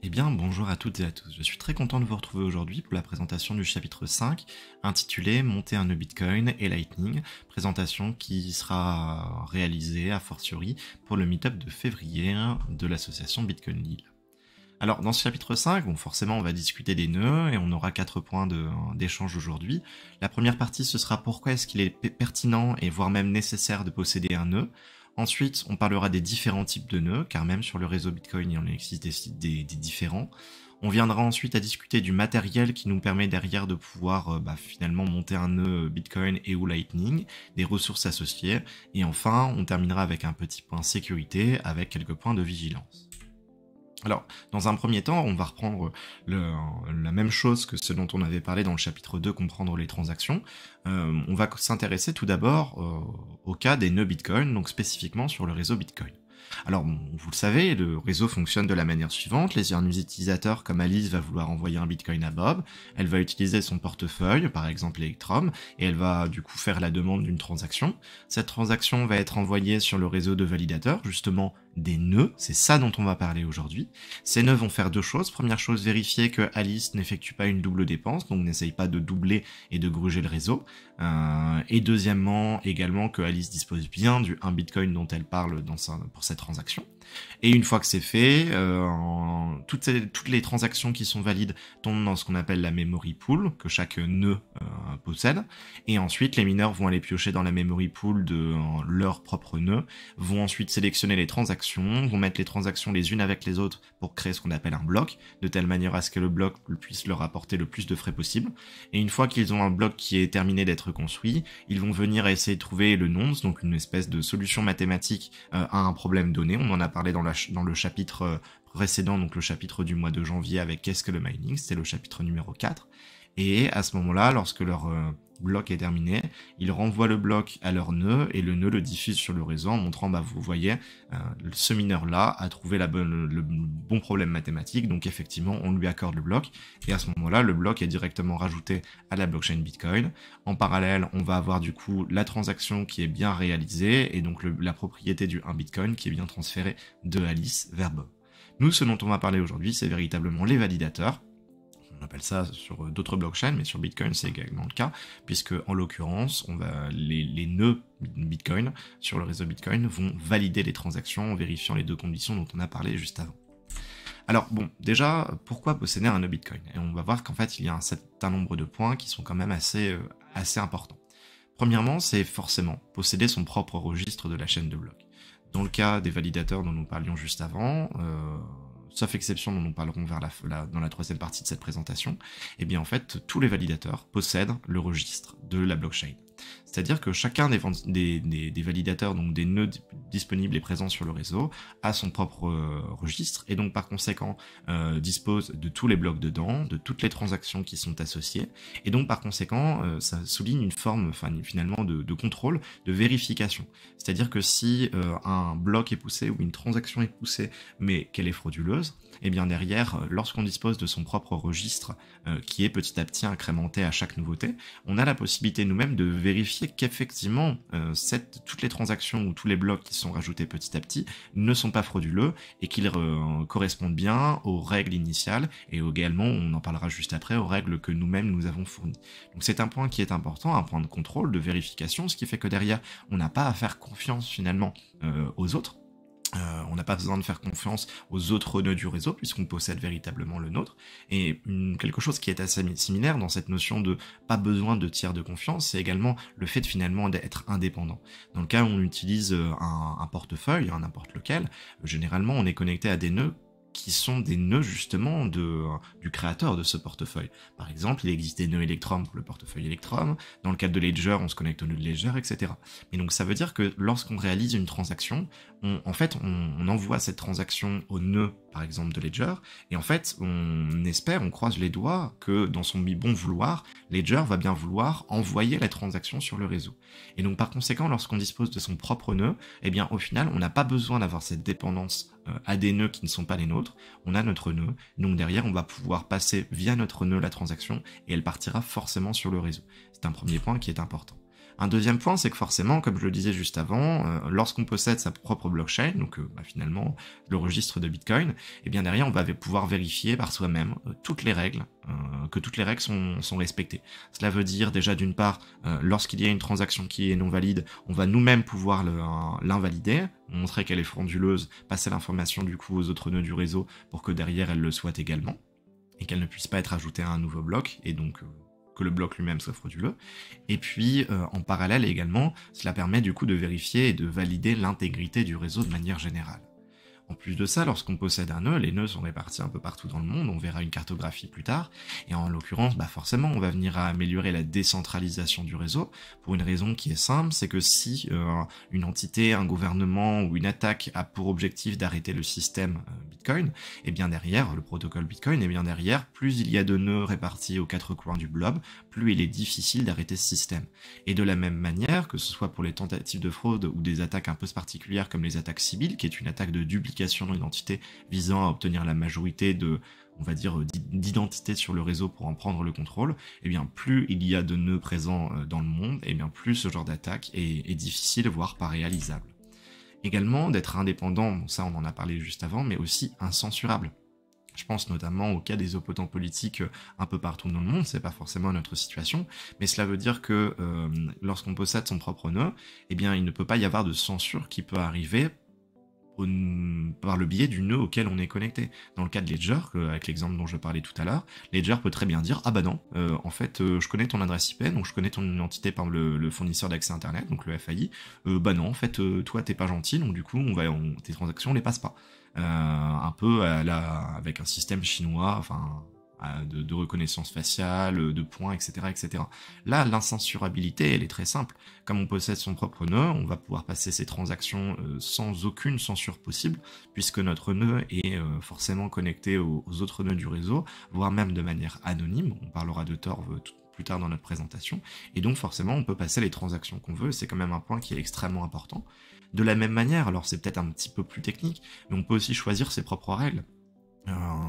Eh bien, bonjour à toutes et à tous. Je suis très content de vous retrouver aujourd'hui pour la présentation du chapitre 5, intitulé Monter un nœud Bitcoin et Lightning, présentation qui sera réalisée a fortiori pour le meet-up de février de l'association Bitcoin Lille. Alors, dans ce chapitre 5, bon, forcément, on va discuter des nœuds et on aura 4 points d'échange aujourd'hui. La première partie, ce sera pourquoi est-ce qu'il est pertinent et voire même nécessaire de posséder un nœud. Ensuite, on parlera des différents types de nœuds, car même sur le réseau Bitcoin, il en existe des différents. On viendra ensuite à discuter du matériel qui nous permet derrière de pouvoir finalement monter un nœud Bitcoin et ou Lightning, des ressources associées, et enfin, on terminera avec un petit point sécurité, avec quelques points de vigilance. Alors, dans un premier temps, on va reprendre la même chose que ce dont on avait parlé dans le chapitre 2, comprendre les transactions. On va s'intéresser tout d'abord au cas des nœuds Bitcoin, donc spécifiquement sur le réseau Bitcoin. Alors, bon, vous le savez, le réseau fonctionne de la manière suivante. Les utilisateurs comme Alice va vouloir envoyer un Bitcoin à Bob, elle va utiliser son portefeuille, par exemple Electrum, et elle va du coup faire la demande d'une transaction. Cette transaction va être envoyée sur le réseau de validateurs, justement des nœuds, c'est ça dont on va parler aujourd'hui. Ces nœuds vont faire deux choses. Première chose, vérifier que Alice n'effectue pas une double dépense, donc n'essaye pas de doubler et de gruger le réseau. Et deuxièmement, également que Alice dispose bien du 1 Bitcoin dont elle parle pour cette transaction. Et une fois que c'est fait, toutes les transactions qui sont valides tombent dans ce qu'on appelle la memory pool, que chaque nœud possède. Et ensuite, les mineurs vont aller piocher dans la memory pool de leur propre nœud, vont ensuite sélectionner les transactions, vont mettre les transactions les unes avec les autres pour créer ce qu'on appelle un bloc, de telle manière à ce que le bloc puisse leur apporter le plus de frais possible. Et une fois qu'ils ont un bloc qui est terminé d'être construit, ils vont venir essayer de trouver le nonce, donc une espèce de solution mathématique à un problème donné. On en a parlé dans le chapitre précédent, donc le chapitre du mois de janvier avec qu'est-ce que le mining, c'était le chapitre numéro 4. Et à ce moment-là, lorsque leur bloc est terminé, ils renvoient le bloc à leur nœud et le nœud le diffuse sur le réseau en montrant, vous voyez, ce mineur-là a trouvé le bon problème mathématique, donc effectivement, on lui accorde le bloc. Et à ce moment-là, le bloc est directement rajouté à la blockchain Bitcoin. En parallèle, on va avoir du coup la transaction qui est bien réalisée et donc la propriété du 1 Bitcoin qui est bien transférée de Alice vers Bob. Nous, ce dont on va parler aujourd'hui, c'est véritablement les validateurs. On appelle ça sur d'autres blockchains, mais sur Bitcoin c'est également le cas, puisque en l'occurrence, les nœuds Bitcoin sur le réseau Bitcoin vont valider les transactions en vérifiant les deux conditions dont on a parlé juste avant. Alors bon, déjà, pourquoi posséder un nœud Bitcoin? Et on va voir qu'en fait, il y a un certain nombre de points qui sont quand même assez importants. Premièrement, c'est forcément posséder son propre registre de la chaîne de blocs. Dans le cas des validateurs dont nous parlions juste avant, sauf exception dont nous parlerons dans la troisième partie de cette présentation, eh bien en fait, tous les validateurs possèdent le registre de la blockchain. C'est-à-dire que chacun des validateurs, donc des nœuds disponibles et présents sur le réseau, a son propre registre, et donc par conséquent dispose de tous les blocs dedans, de toutes les transactions qui sont associées, et donc par conséquent ça souligne une forme finalement de contrôle, de vérification. C'est-à-dire que si un bloc est poussé ou une transaction est poussée, mais qu'elle est frauduleuse, et bien derrière, lorsqu'on dispose de son propre registre qui est petit à petit incrémenté à chaque nouveauté, on a la possibilité nous-mêmes de vérifier qu'effectivement toutes les transactions ou tous les blocs qui sont rajoutés petit à petit ne sont pas frauduleux et qu'ils correspondent bien aux règles initiales et également, on en parlera juste après, aux règles que nous-mêmes nous avons fournies. Donc c'est un point qui est important, un point de contrôle, de vérification, ce qui fait que derrière, on n'a pas à faire confiance finalement aux autres. On n'a pas besoin de faire confiance aux autres nœuds du réseau puisqu'on possède véritablement le nôtre. Et quelque chose qui est assez similaire dans cette notion de pas besoin de tiers de confiance, c'est également le fait finalement d'être indépendant. Dans le cas où on utilise un portefeuille, n'importe lequel, généralement on est connecté à des nœuds qui sont des nœuds justement du créateur de ce portefeuille. Par exemple, il existe des nœuds Electrum pour le portefeuille Electrum, dans le cadre de Ledger, on se connecte au nœud de Ledger, etc. Et donc ça veut dire que lorsqu'on réalise une transaction, on envoie cette transaction au nœud, par exemple, de Ledger, et en fait, on croise les doigts que dans son bon vouloir, Ledger va bien vouloir envoyer la transaction sur le réseau. Et donc par conséquent, lorsqu'on dispose de son propre nœud, eh bien au final, on n'a pas besoin d'avoir cette dépendance à des nœuds qui ne sont pas les nôtres, on a notre nœud, donc derrière on va pouvoir passer via notre nœud la transaction et elle partira forcément sur le réseau. C'est un premier point qui est important. Un deuxième point, c'est que forcément, comme je le disais juste avant, lorsqu'on possède sa propre blockchain, donc finalement le registre de Bitcoin, et bien derrière on va pouvoir vérifier par soi-même toutes les règles, que toutes les règles sont respectées. Cela veut dire déjà d'une part, lorsqu'il y a une transaction qui est non valide, on va nous-mêmes pouvoir l'invalider, montrer qu'elle est frauduleuse, passer l'information du coup aux autres nœuds du réseau pour que derrière elle le soit également, et qu'elle ne puisse pas être ajoutée à un nouveau bloc, et donc que le bloc lui-même soit frauduleux. Et puis, en parallèle également, cela permet du coup de vérifier et de valider l'intégrité du réseau de manière générale. En plus de ça, lorsqu'on possède un nœud, les nœuds sont répartis un peu partout dans le monde, on verra une cartographie plus tard, et en l'occurrence, forcément, on va venir à améliorer la décentralisation du réseau, pour une raison qui est simple, c'est que si une entité, un gouvernement ou une attaque a pour objectif d'arrêter le système Bitcoin, et bien derrière, le protocole Bitcoin, et bien derrière, plus il y a de nœuds répartis aux quatre coins du globe, plus il est difficile d'arrêter ce système. Et de la même manière, que ce soit pour les tentatives de fraude ou des attaques un peu particulières comme les attaques Sybil, qui est une attaque de duplication d'identité visant à obtenir la majorité de, on va dire, d'identité sur le réseau pour en prendre le contrôle, et bien plus il y a de nœuds présents dans le monde, et bien plus ce genre d'attaque est difficile, voire pas réalisable. Également, d'être indépendant, bon, ça on en a parlé juste avant, mais aussi incensurable. Je pense notamment au cas des opposants politiques un peu partout dans le monde, c'est pas forcément notre situation, mais cela veut dire que lorsqu'on possède son propre nœud, eh bien il ne peut pas y avoir de censure qui peut arriver par le biais du nœud auquel on est connecté. Dans le cas de Ledger, avec l'exemple dont je parlais tout à l'heure, Ledger peut très bien dire « Ah bah non, en fait, je connais ton adresse IP, donc je connais ton identité par le fournisseur d'accès Internet, donc le FAI, bah non, en fait, toi t'es pas gentil, donc du coup, tes transactions, on les passe pas. » Un peu avec un système chinois, enfin... De reconnaissance faciale, de points, etc., etc. Là, l'incensurabilité, elle est très simple. Comme on possède son propre nœud, on va pouvoir passer ses transactions sans aucune censure possible, puisque notre nœud est forcément connecté aux autres nœuds du réseau, voire même de manière anonyme. On parlera de Tor plus tard dans notre présentation. Et donc, forcément, on peut passer les transactions qu'on veut. C'est quand même un point qui est extrêmement important. De la même manière, alors c'est peut-être un petit peu plus technique, mais on peut aussi choisir ses propres règles.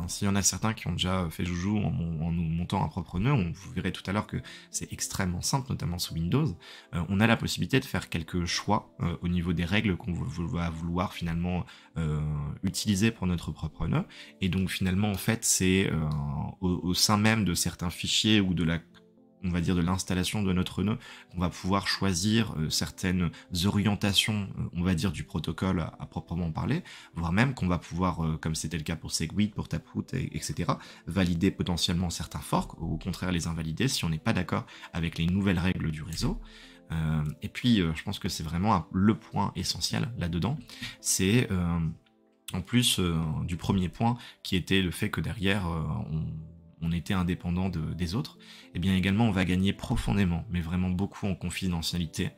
S'il y en a certains qui ont déjà fait joujou en nous montant un propre nœud, vous verrez tout à l'heure que c'est extrêmement simple, notamment sous Windows. On a la possibilité de faire quelques choix au niveau des règles qu'on va vouloir finalement utiliser pour notre propre nœud. Et donc finalement, en fait, c'est au sein même de certains fichiers ou de on va dire de l'installation de notre nœud, on va pouvoir choisir certaines orientations, on va dire, du protocole à proprement parler, voire même qu'on va pouvoir, comme c'était le cas pour Segwit, pour Taproot, etc., valider potentiellement certains forks, ou au contraire les invalider si on n'est pas d'accord avec les nouvelles règles du réseau. Et puis, je pense que c'est vraiment le point essentiel là-dedans, c'est en plus du premier point qui était le fait que derrière, on était indépendant des autres, et bien également on va gagner profondément, mais vraiment beaucoup en confidentialité,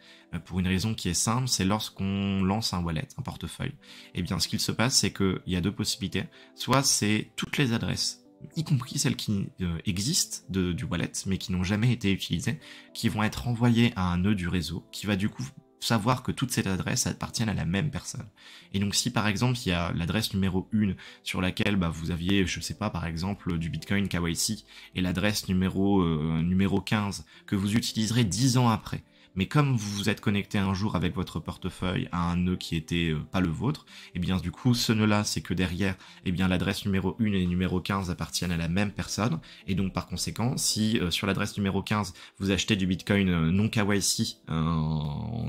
pour une raison qui est simple, c'est lorsqu'on lance un wallet, un portefeuille, et bien ce qu'il se passe c'est qu'il y a deux possibilités, soit c'est toutes les adresses, y compris celles qui existent du wallet, mais qui n'ont jamais été utilisées, qui vont être envoyées à un nœud du réseau, qui va du coup savoir que toutes ces adresses appartiennent à la même personne. Et donc si par exemple il y a l'adresse numéro 1 sur laquelle vous aviez, je sais pas, par exemple du Bitcoin KYC, et l'adresse numéro 15 que vous utiliserez 10 ans après, mais comme vous vous êtes connecté un jour avec votre portefeuille à un nœud qui était pas le vôtre, et bien du coup ce nœud-là c'est que derrière, et bien l'adresse numéro 1 et numéro 15 appartiennent à la même personne, et donc par conséquent, si sur l'adresse numéro 15 vous achetez du Bitcoin non KYC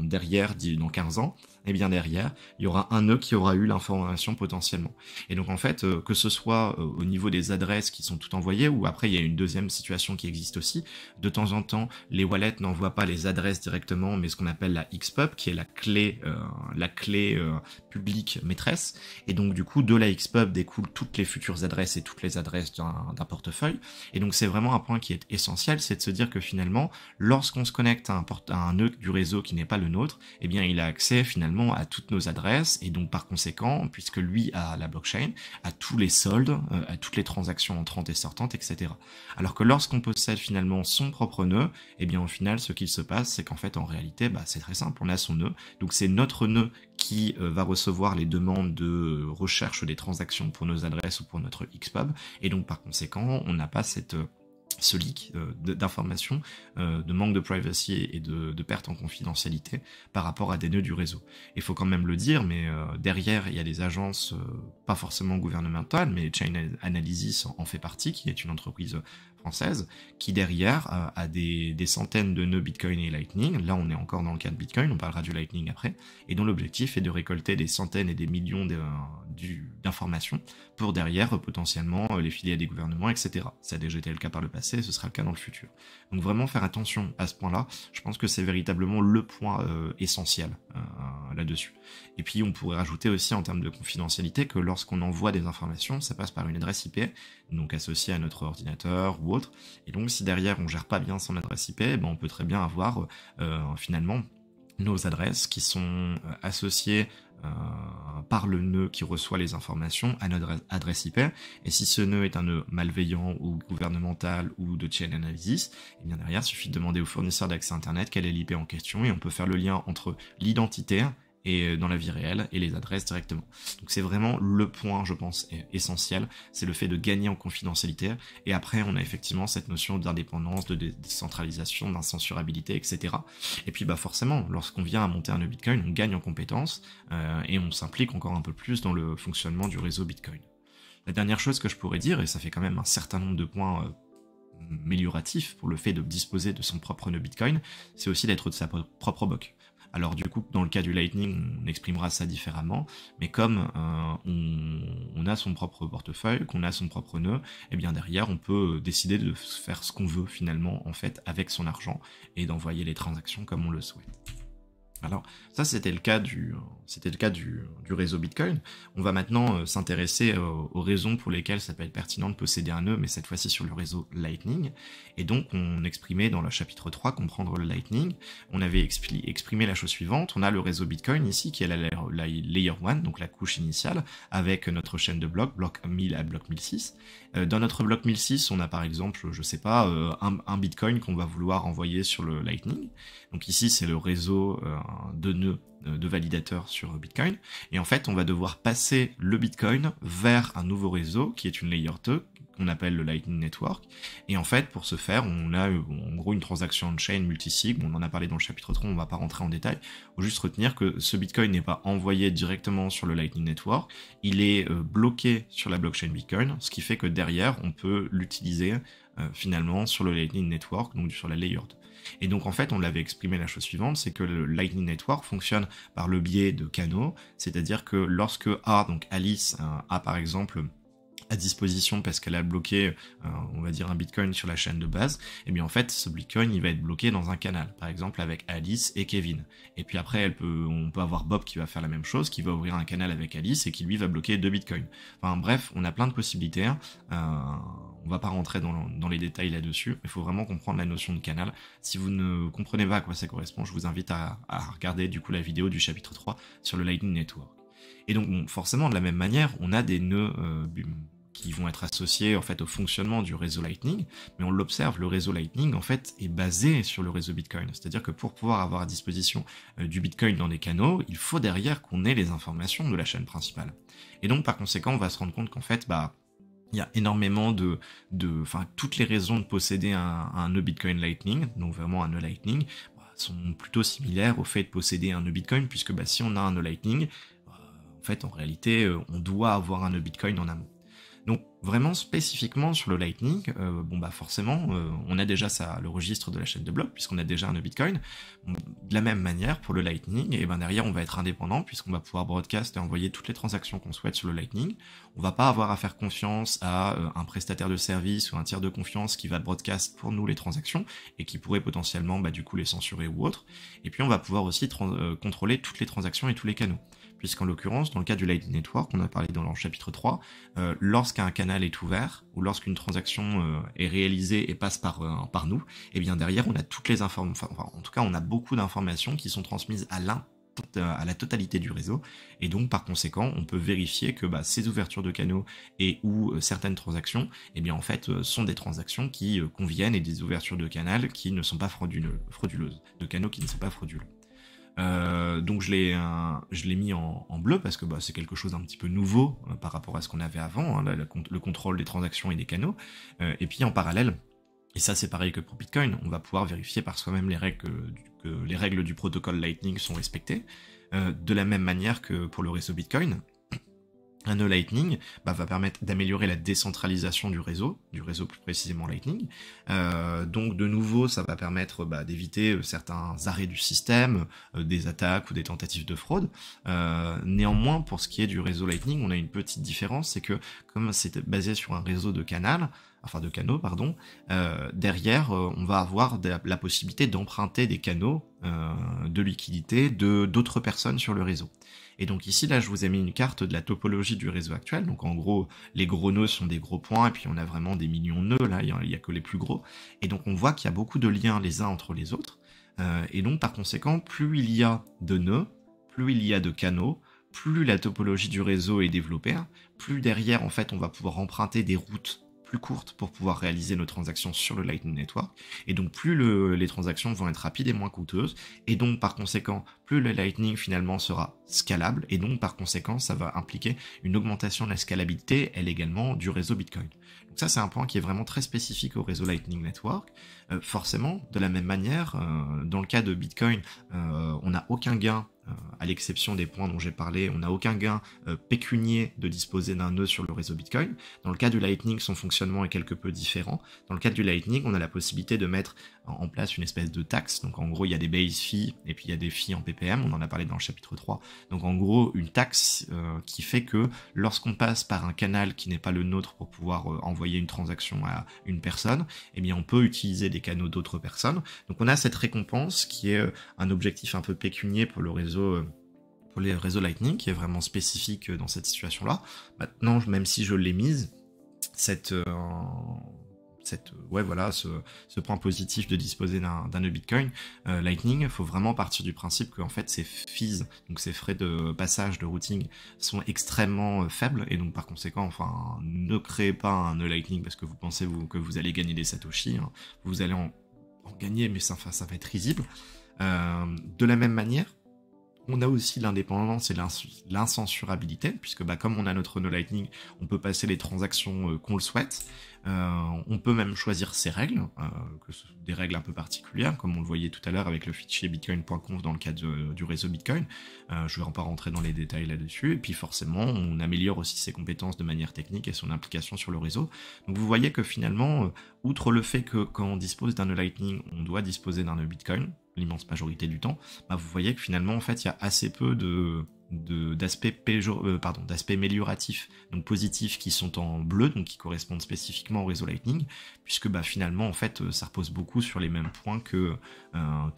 derrière dans 15 ans, et bien derrière, il y aura un nœud qui aura eu l'information potentiellement. Et donc en fait, que ce soit au niveau des adresses qui sont toutes envoyées, ou après il y a une deuxième situation qui existe aussi, de temps en temps, les wallets n'envoient pas les adresses directement, mais ce qu'on appelle la XPub, qui est la clé publique maîtresse, et donc du coup, de la XPub découlent toutes les futures adresses et toutes les adresses d'un portefeuille, et donc c'est vraiment un point qui est essentiel, c'est de se dire que finalement, lorsqu'on se connecte à un nœud du réseau qui n'est pas le nôtre, eh bien il a accès finalement à toutes nos adresses, et donc par conséquent, puisque lui a la blockchain, à tous les soldes, à toutes les transactions entrantes et sortantes, etc. Alors que lorsqu'on possède finalement son propre nœud, eh bien au final ce qu'il se passe, c'est qu'en fait en réalité, c'est très simple, on a son nœud, donc c'est notre nœud qui va recevoir les demandes de recherche des transactions pour nos adresses ou pour notre XPub, et donc par conséquent, on n'a pas cette ce leak d'informations, de manque de privacy et de perte en confidentialité par rapport à des nœuds du réseau. Il faut quand même le dire, mais derrière, il y a des agences, pas forcément gouvernementales, mais Chain Analysis en fait partie, qui est une entreprise française, qui derrière a des centaines de nœuds Bitcoin et Lightning. Là, on est encore dans le cas de Bitcoin, on parlera du Lightning après, et dont l'objectif est de récolter des centaines et des millions d'informations pour derrière potentiellement les filer à des gouvernements, etc. Ça a déjà été le cas par le passé, ce sera le cas dans le futur. Donc vraiment faire attention à ce point-là, je pense que c'est véritablement le point essentiel là-dessus. Et puis on pourrait rajouter aussi en termes de confidentialité que lorsqu'on envoie des informations, ça passe par une adresse IP, donc associée à notre ordinateur ou autre, et donc si derrière on gère pas bien son adresse IP, ben on peut très bien avoir finalement nos adresses qui sont associées par le nœud qui reçoit les informations à notre adresse IP, et si ce nœud est un nœud malveillant ou gouvernemental ou de chain analysis, et bien derrière il suffit de demander au fournisseur d'accès internet quelle est l'IP en question, et on peut faire le lien entre l'identité et dans la vie réelle, et les adresses directement. Donc c'est vraiment le point, je pense, essentiel, c'est le fait de gagner en confidentialité, et après on a effectivement cette notion d'indépendance, de décentralisation, d'incensurabilité, etc. Et puis bah forcément, lorsqu'on vient à monter un nœud Bitcoin, on gagne en compétences, et on s'implique encore un peu plus dans le fonctionnement du réseau Bitcoin. La dernière chose que je pourrais dire, et ça fait quand même un certain nombre de points amélioratifs pour le fait de disposer de son propre nœud Bitcoin, c'est aussi d'être de sa propre bloc. Alors du coup, dans le cas du Lightning, on exprimera ça différemment, mais comme on a son propre portefeuille, qu'on a son propre nœud, et bien derrière, on peut décider de faire ce qu'on veut finalement, en fait, avec son argent, et d'envoyer les transactions comme on le souhaite. Alors ça c'était le cas du réseau Bitcoin. On va maintenant s'intéresser aux raisons pour lesquelles ça peut être pertinent de posséder un nœud, mais cette fois-ci sur le réseau Lightning. Et donc on exprimait dans le chapitre 3, comprendre le Lightning, on avait exprimé la chose suivante. On a le réseau Bitcoin ici qui est la layer 1, donc la couche initiale, avec notre chaîne de blocs, bloc 1000 à bloc 1006. Dans notre bloc 1006, on a par exemple, je sais pas, un Bitcoin qu'on va vouloir envoyer sur le Lightning. Donc ici c'est le réseau de nœuds de validateurs sur Bitcoin, et en fait on va devoir passer le Bitcoin vers un nouveau réseau qui est une layer 2 qu'on appelle le Lightning Network, et en fait pour ce faire on a en gros une transaction on-chain multisig, on en a parlé dans le chapitre 3, on va pas rentrer en détail, faut juste retenir que ce Bitcoin n'est pas envoyé directement sur le Lightning Network, il est bloqué sur la blockchain Bitcoin, ce qui fait que derrière on peut l'utiliser finalement sur le Lightning Network, donc sur la layer 2. Et donc en fait on l'avait exprimé la chose suivante, c'est que le Lightning Network fonctionne par le biais de canaux, c'est-à-dire que lorsque donc Alice a par exemple à disposition parce qu'elle a bloqué, on va dire, un Bitcoin sur la chaîne de base, et bien en fait ce Bitcoin il va être bloqué dans un canal, par exemple avec Alice et Kevin. Et puis après on peut avoir Bob qui va faire la même chose, qui va ouvrir un canal avec Alice et qui lui va bloquer 2 Bitcoins. Enfin bref, on a plein de possibilités. On va pas rentrer dans les détails là-dessus, il faut vraiment comprendre la notion de canal. Si vous ne comprenez pas à quoi ça correspond, je vous invite à regarder du coup la vidéo du chapitre 3 sur le Lightning Network. Et donc bon, forcément de la même manière, on a des nœuds qui vont être associés en fait au fonctionnement du réseau Lightning, mais on l'observe, le réseau Lightning en fait est basé sur le réseau Bitcoin, c'est-à-dire que pour pouvoir avoir à disposition du Bitcoin dans des canaux, il faut derrière qu'on ait les informations de la chaîne principale. Et donc par conséquent, on va se rendre compte qu'en fait, il y a énormément toutes les raisons de posséder un nœud Bitcoin Lightning, donc vraiment un nœud Lightning, sont plutôt similaires au fait de posséder un nœud Bitcoin, puisque si on a un nœud Lightning, en fait en réalité on doit avoir un nœud Bitcoin en amont. Donc vraiment spécifiquement sur le Lightning, forcément on a déjà le registre de la chaîne de blocs puisqu'on a déjà un nœud Bitcoin. De la même manière pour le Lightning, et derrière on va être indépendant puisqu'on va pouvoir broadcast et envoyer toutes les transactions qu'on souhaite sur le Lightning. On va pas avoir à faire confiance à un prestataire de service ou un tiers de confiance qui va broadcast pour nous les transactions et qui pourrait potentiellement du coup les censurer ou autre. Et puis on va pouvoir aussi contrôler toutes les transactions et tous les canaux. Puisqu'en l'occurrence, dans le cas du Lightning Network, on a parlé dans le chapitre 3, lorsqu'un canal est ouvert, ou lorsqu'une transaction est réalisée et passe par nous, et bien derrière on a toutes les informations, en tout cas on a beaucoup d'informations qui sont transmises à la totalité du réseau, et donc par conséquent on peut vérifier que ces ouvertures de canaux et ou certaines transactions, et bien en fait sont des transactions qui conviennent et des ouvertures de canal qui ne sont pas frauduleuses, de canaux qui ne sont pas frauduleux. Donc je l'ai mis en bleu parce que c'est quelque chose d'un petit peu nouveau par rapport à ce qu'on avait avant, le contrôle des transactions et des canaux. Et puis en parallèle, Et ça, c'est pareil que pour Bitcoin. On va pouvoir vérifier par soi-même que les règles du protocole Lightning sont respectées. De la même manière que pour le réseau Bitcoin, un nœud Lightning va permettre d'améliorer la décentralisation du réseau plus précisément Lightning. Donc de nouveau, ça va permettre d'éviter certains arrêts du système, des attaques ou des tentatives de fraude. Néanmoins, pour ce qui est du réseau Lightning, on a une petite différence, c'est que comme c'est basé sur un réseau de canaux, derrière, on va avoir la possibilité d'emprunter des canaux de liquidité d'autres personnes sur le réseau. Et donc ici, là, je vous ai mis une carte de la topologie du réseau actuel. Donc en gros, les gros nœuds sont des gros points, et puis on a vraiment des millions de nœuds, là, il n'y a que les plus gros. Et donc on voit qu'il y a beaucoup de liens les uns entre les autres. Et donc par conséquent, plus il y a de nœuds, plus il y a de canaux, plus la topologie du réseau est développée, plus derrière, en fait, on va pouvoir emprunter des routes plus courtes pour pouvoir réaliser nos transactions sur le Lightning Network, et donc plus les transactions vont être rapides et moins coûteuses, et donc par conséquent, plus le Lightning finalement sera scalable, et donc par conséquent, ça va impliquer une augmentation de la scalabilité, elle également, du réseau Bitcoin. Donc ça, c'est un point qui est vraiment très spécifique au réseau Lightning Network. Forcément, de la même manière, dans le cas de Bitcoin, on n'a aucun gain, à l'exception des points dont j'ai parlé, on n'a aucun gain pécunier de disposer d'un nœud sur le réseau Bitcoin. Dans le cas du Lightning, son fonctionnement est quelque peu différent. Dans le cas du Lightning, on a la possibilité de mettre en place une espèce de taxe. Donc en gros, il y a des base fees et puis il y a des fees en ppm, on en a parlé dans le chapitre 3. Donc en gros, une taxe qui fait que lorsqu'on passe par un canal qui n'est pas le nôtre pour pouvoir envoyer une transaction à une personne, eh bien on peut utiliser des canaux d'autres personnes. Donc on a cette récompense qui est un objectif un peu pécunier pour le réseau, pour les réseaux Lightning, qui est vraiment spécifique dans cette situation-là. Maintenant, même si je l'ai mise, ce point positif de disposer d'un nœud Bitcoin Lightning, il faut vraiment partir du principe que en fait ces fees, donc ces frais de passage de routing, sont extrêmement faibles, et donc par conséquent, enfin, ne créez pas un nœud Lightning parce que vous pensez que vous allez gagner des satoshi, hein. Vous allez en gagner, mais ça va être risible. De la même manière, on a aussi l'indépendance et l'incensurabilité, puisque comme on a notre nœud Lightning, on peut passer les transactions qu'on le souhaite. On peut même choisir ses règles, des règles un peu particulières, comme on le voyait tout à l'heure avec le fichier bitcoin.conf dans le cas du réseau Bitcoin. Je ne vais pas rentrer dans les détails là-dessus. Et puis forcément, on améliore aussi ses compétences de manière technique et son implication sur le réseau. Donc vous voyez que finalement, outre le fait que quand on dispose d'un nœud Lightning, on doit disposer d'un nœud Bitcoin, l'immense majorité du temps, vous voyez que finalement, en fait, il y a assez peu d'aspects amélioratifs, donc positifs, qui sont en bleu, donc qui correspondent spécifiquement au réseau Lightning, puisque finalement, en fait, ça repose beaucoup sur les mêmes points que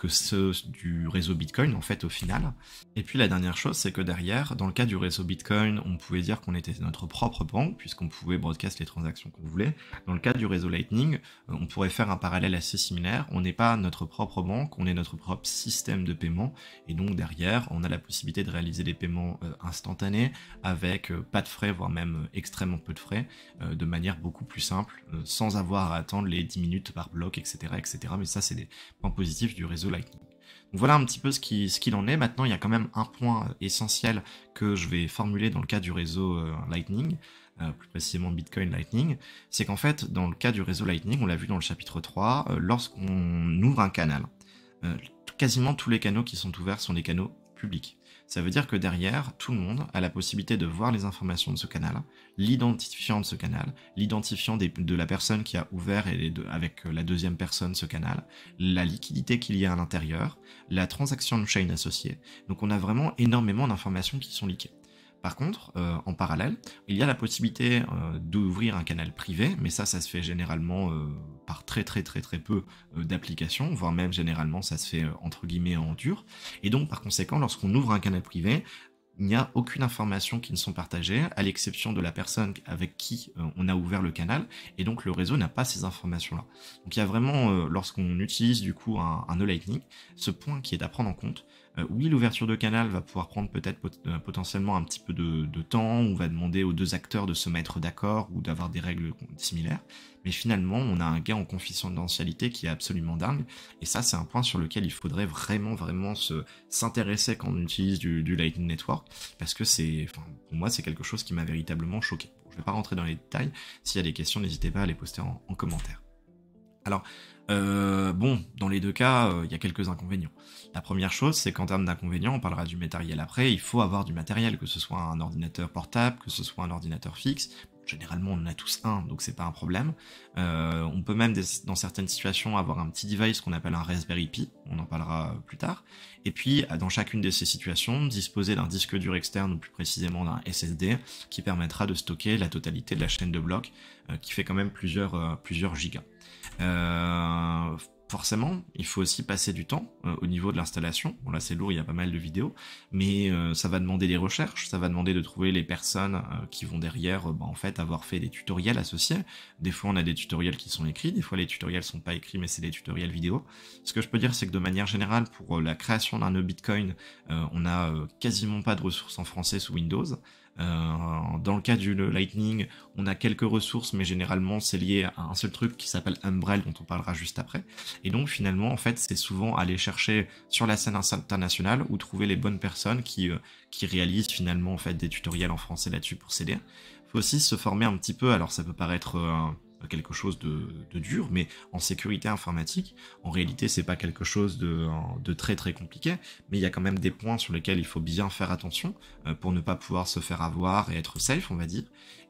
ceux du réseau Bitcoin, en fait, au final. Et puis la dernière chose, c'est que derrière, dans le cas du réseau Bitcoin, on pouvait dire qu'on était notre propre banque, puisqu'on pouvait broadcast les transactions qu'on voulait. Dans le cas du réseau Lightning, on pourrait faire un parallèle assez similaire. On n'est pas notre propre banque, on est notre propre système de paiement, et donc derrière, on a la possibilité de réaliser des paiements instantanés, avec pas de frais, voire même extrêmement peu de frais, de manière beaucoup plus simple, sans avoir à attendre les 10 minutes par bloc, etc., etc. Mais ça, c'est des points positifs du réseau Lightning. Donc voilà un petit peu ce qu'il en est. Maintenant, il y a quand même un point essentiel que je vais formuler dans le cas du réseau Lightning, plus précisément Bitcoin Lightning, c'est qu'en fait, dans le cas du réseau Lightning, on l'a vu dans le chapitre 3, lorsqu'on ouvre un canal, quasiment tous les canaux qui sont ouverts sont des canaux publics. Ça veut dire que derrière, tout le monde a la possibilité de voir les informations de ce canal, l'identifiant de ce canal, l'identifiant de la personne qui a ouvert avec la deuxième personne ce canal, la liquidité qu'il y a à l'intérieur, la transaction de chain associée. Donc on a vraiment énormément d'informations qui sont leakées. Par contre, en parallèle, il y a la possibilité d'ouvrir un canal privé, mais ça se fait généralement par très peu d'applications, voire même généralement ça se fait entre guillemets en dur. Et donc par conséquent, lorsqu'on ouvre un canal privé, il n'y a aucune information qui ne sont partagées, à l'exception de la personne avec qui on a ouvert le canal, et donc le réseau n'a pas ces informations-là. Donc il y a vraiment, lorsqu'on utilise du coup un nœud Lightning, ce point qui est à prendre en compte. Oui, l'ouverture de canal va pouvoir prendre peut-être potentiellement un petit peu de temps, on va demander aux deux acteurs de se mettre d'accord ou d'avoir des règles similaires, mais finalement on a un gain en confidentialité qui est absolument dingue, et ça c'est un point sur lequel il faudrait vraiment s'intéresser quand on utilise du Lightning Network, parce que pour moi c'est quelque chose qui m'a véritablement choqué. Bon, je ne vais pas rentrer dans les détails, s'il y a des questions n'hésitez pas à les poster en commentaire. Alors, bon, dans les deux cas, il y a quelques inconvénients. La première chose, c'est qu'en termes d'inconvénients, on parlera du matériel après, il faut avoir du matériel, que ce soit un ordinateur portable, que ce soit un ordinateur fixe. Généralement, on en a tous un, donc c'est pas un problème. On peut même, dans certaines situations, avoir un petit device qu'on appelle un Raspberry Pi, on en parlera plus tard. Et puis, dans chacune de ces situations, disposer d'un disque dur externe, ou plus précisément d'un SSD, qui permettra de stocker la totalité de la chaîne de blocs, qui fait quand même plusieurs gigas. Euh, Forcément, il faut aussi passer du temps au niveau de l'installation. Bon là c'est lourd, il y a pas mal de vidéos, mais ça va demander des recherches, ça va demander de trouver les personnes qui vont derrière en fait avoir fait des tutoriels associés. Des fois on a des tutoriels qui sont écrits, des fois les tutoriels sont pas écrits mais c'est des tutoriels vidéo. Ce que je peux dire c'est que de manière générale pour la création d'un nœud Bitcoin, on a quasiment pas de ressources en français sous Windows. Dans le cas du Lightning, on a quelques ressources, mais généralement c'est lié à un seul truc qui s'appelle Umbrel, dont on parlera juste après. Et donc finalement, en fait, c'est souvent aller chercher sur la scène internationale ou trouver les bonnes personnes qui réalisent finalement en fait des tutoriels en français là-dessus pour s'aider. Faut aussi se former un petit peu. Alors ça peut paraître quelque chose de dur, mais en sécurité informatique, en réalité c'est pas quelque chose de très très compliqué, mais il y a quand même des points sur lesquels il faut bien faire attention pour ne pas pouvoir se faire avoir et être safe, on va dire.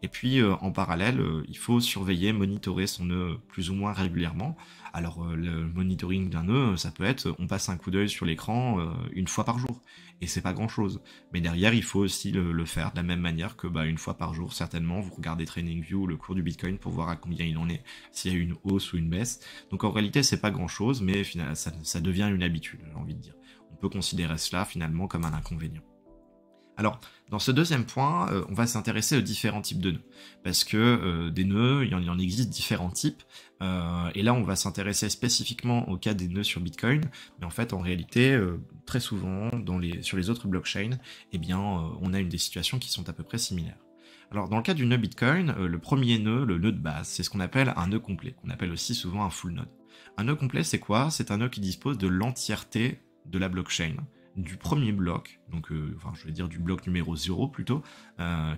Et puis en parallèle, il faut surveiller, monitorer son nœud plus ou moins régulièrement. Alors le monitoring d'un nœud, ça peut être on passe un coup d'œil sur l'écran une fois par jour, et c'est pas grand chose. Mais derrière, il faut aussi le faire de la même manière que une fois par jour, certainement, vous regardez TradingView, le cours du Bitcoin pour voir à combien il en est, s'il y a une hausse ou une baisse. Donc en réalité, c'est pas grand chose, mais finalement, ça devient une habitude, j'ai envie de dire. On peut considérer cela finalement comme un inconvénient. Alors, dans ce deuxième point, on va s'intéresser aux différents types de nœuds. Parce que des nœuds, il y en existe différents types. Et là, on va s'intéresser spécifiquement au cas des nœuds sur Bitcoin. Mais en fait, en réalité, très souvent, sur les autres blockchains, eh bien, on a des situations qui sont à peu près similaires. Alors, dans le cas du nœud Bitcoin, le premier nœud, le nœud de base, c'est ce qu'on appelle un nœud complet, qu'on appelle aussi souvent un full node. Un nœud complet, c'est quoi? C'est un nœud qui dispose de l'entièreté de la blockchain, du premier bloc, donc je vais dire du bloc numéro 0 plutôt,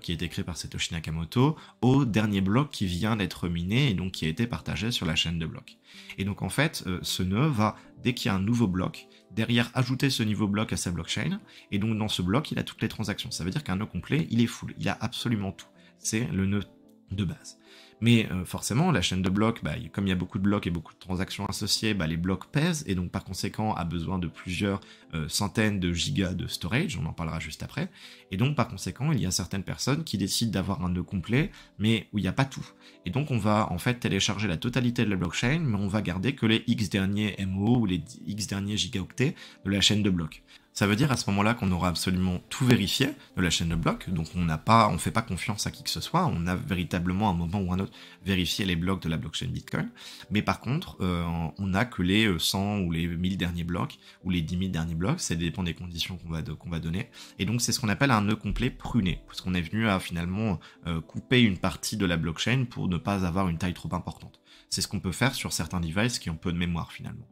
qui a été créé par Satoshi Nakamoto, au dernier bloc qui vient d'être miné et donc qui a été partagé sur la chaîne de blocs. Et donc en fait, ce nœud va, dès qu'il y a un nouveau bloc, derrière ajouter ce nouveau bloc à sa blockchain, et donc dans ce bloc, il a toutes les transactions. Ça veut dire qu'un nœud complet, il est full, il a absolument tout. C'est le nœud de base. Mais forcément, la chaîne de blocs, comme il y a beaucoup de blocs et beaucoup de transactions associées, les blocs pèsent, et donc par conséquent a besoin de plusieurs centaines de gigas de storage, on en parlera juste après, et donc par conséquent, il y a certaines personnes qui décident d'avoir un nœud complet, mais où il n'y a pas tout. Et donc on va en fait télécharger la totalité de la blockchain, mais on va garder que les X derniers MO ou les X derniers gigaoctets de la chaîne de blocs. Ça veut dire à ce moment-là qu'on aura absolument tout vérifié de la chaîne de blocs, donc on fait pas confiance à qui que ce soit, on a véritablement à un moment ou un autre vérifié les blocs de la blockchain Bitcoin, mais par contre, on n'a que les 100 ou les 1000 derniers blocs, ou les 10 000 derniers blocs, ça dépend des conditions qu'on va donner, et donc c'est ce qu'on appelle un nœud complet pruné, parce qu'on est venu à finalement couper une partie de la blockchain pour ne pas avoir une taille trop importante. C'est ce qu'on peut faire sur certains devices qui ont peu de mémoire finalement.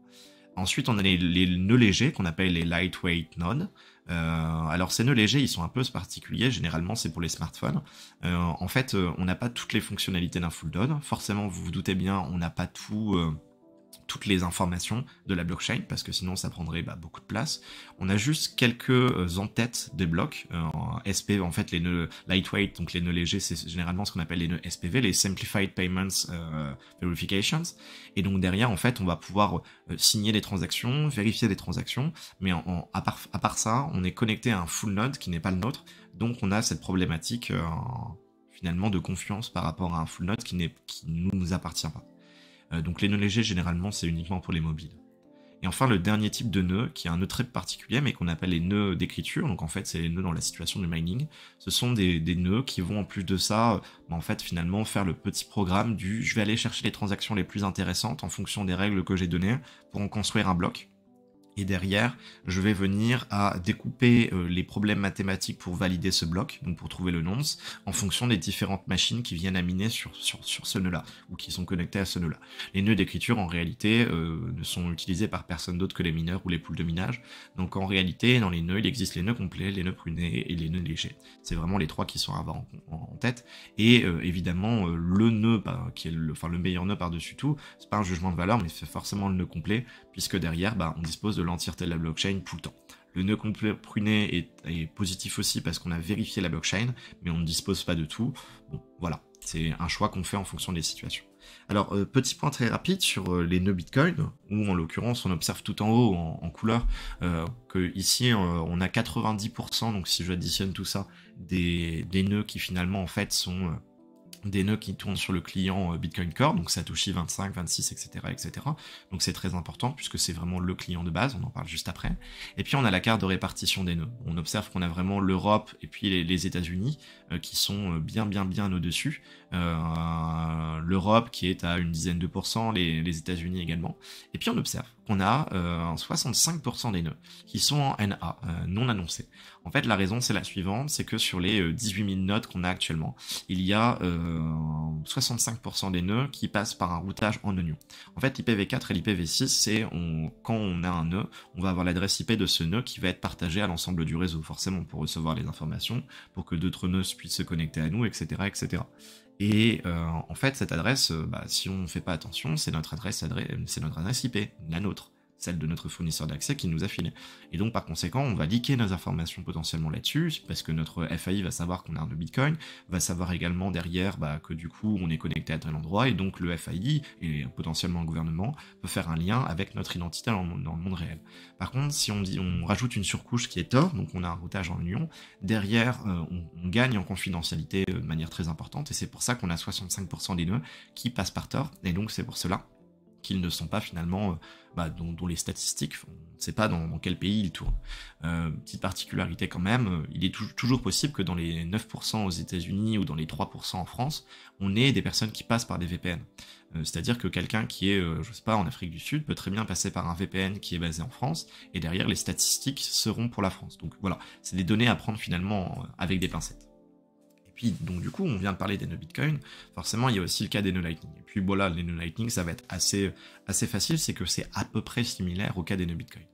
Ensuite, on a les nœuds légers qu'on appelle les lightweight nodes. Alors ces nœuds légers, ils sont un peu particuliers. Généralement, c'est pour les smartphones. En fait, on n'a pas toutes les fonctionnalités d'un full node. Forcément, vous vous doutez bien, on n'a pas toutes les informations de la blockchain, parce que sinon ça prendrait beaucoup de place. On a juste quelques en-têtes des blocs, SP, en fait les nœuds lightweight, donc les nœuds légers, c'est généralement ce qu'on appelle les nœuds SPV, les Simplified Payments Verifications, et donc derrière en fait on va pouvoir signer des transactions, vérifier des transactions, mais à part ça, on est connecté à un full node qui n'est pas le nôtre, donc on a cette problématique finalement de confiance par rapport à un full node qui ne nous appartient pas. Donc les nœuds légers, généralement, c'est uniquement pour les mobiles. Et enfin, le dernier type de nœud, qui est un nœud très particulier, mais qu'on appelle les nœuds d'écriture, donc en fait, c'est les nœuds dans la situation du mining, ce sont des nœuds qui vont, en plus de ça, en fait, finalement, faire le petit programme du « je vais aller chercher les transactions les plus intéressantes en fonction des règles que j'ai données pour en construire un bloc ». Et derrière, je vais venir à découper les problèmes mathématiques pour valider ce bloc, donc pour trouver le nonce, en fonction des différentes machines qui viennent à miner sur ce nœud-là, ou qui sont connectées à ce nœud-là. Les nœuds d'écriture, en réalité, ne sont utilisés par personne d'autre que les mineurs ou les poules de minage. Donc en réalité, dans les nœuds, il existe les nœuds complets, les nœuds prunés et les nœuds légers. C'est vraiment les trois qui sont à avoir en tête. Et évidemment, le nœud, qui est le meilleur nœud par-dessus tout, c'est pas un jugement de valeur, mais c'est forcément le nœud complet, puisque derrière, on dispose de l'entièreté de la blockchain tout le temps. Le nœud complet pruné est positif aussi parce qu'on a vérifié la blockchain, mais on ne dispose pas de tout. Bon, voilà, c'est un choix qu'on fait en fonction des situations. Alors, petit point très rapide sur les nœuds Bitcoin, où en l'occurrence on observe tout en haut en couleur que ici on a 90%, donc si j'additionne tout ça, des nœuds qui finalement en fait sont des nœuds qui tournent sur le client Bitcoin Core, donc Satoshi 25, 26, etc., etc. Donc c'est très important puisque c'est vraiment le client de base, on en parle juste après. Et puis on a la carte de répartition des nœuds. On observe qu'on a vraiment l'Europe et puis les États-Unis qui sont bien au-dessus. L'Europe qui est à une dizaine de pourcents, les États-Unis également. Et puis on observe qu'on a 65% des nœuds qui sont en NA, non annoncés. En fait, la raison c'est la suivante, c'est que sur les 18 000 nodes qu'on a actuellement, il y a 65% des nœuds qui passent par un routage en oignon. En fait, l'IPv4 et l'IPv6, c'est quand on a un nœud, on va avoir l'adresse IP de ce nœud qui va être partagé à l'ensemble du réseau, forcément pour recevoir les informations, pour que d'autres nœuds puissent se connecter à nous, etc., etc. Et en fait, cette adresse, si on ne fait pas attention, c'est notre adresse IP, la nôtre, celle de notre fournisseur d'accès qui nous a filé. Et donc, par conséquent, on va leaker nos informations potentiellement là-dessus, parce que notre FAI va savoir qu'on a un nœud Bitcoin, va savoir également derrière que du coup, on est connecté à tel endroit, et donc le FAI, et potentiellement le gouvernement, peut faire un lien avec notre identité dans le monde réel. Par contre, si on rajoute une surcouche qui est Tor, donc on a un routage en union, derrière, on gagne en confidentialité de manière très importante, et c'est pour ça qu'on a 65% des nœuds qui passent par Tor, et donc c'est pour cela qu'ils ne sont pas finalement, dont les statistiques, on ne sait pas dans quel pays ils tournent. Petite particularité quand même, il est toujours possible que dans les 9% aux États-Unis ou dans les 3% en France, on ait des personnes qui passent par des VPN. C'est-à-dire que quelqu'un qui est, je sais pas, en Afrique du Sud peut très bien passer par un VPN qui est basé en France, et derrière les statistiques seront pour la France. Donc voilà, c'est des données à prendre finalement avec des pincettes. Puis, donc du coup, on vient de parler des nœuds Bitcoin, forcément il y a aussi le cas des nœuds Lightning. Et puis voilà, les nœuds Lightning, ça va être assez facile, c'est que c'est à peu près similaire au cas des nœuds Bitcoin.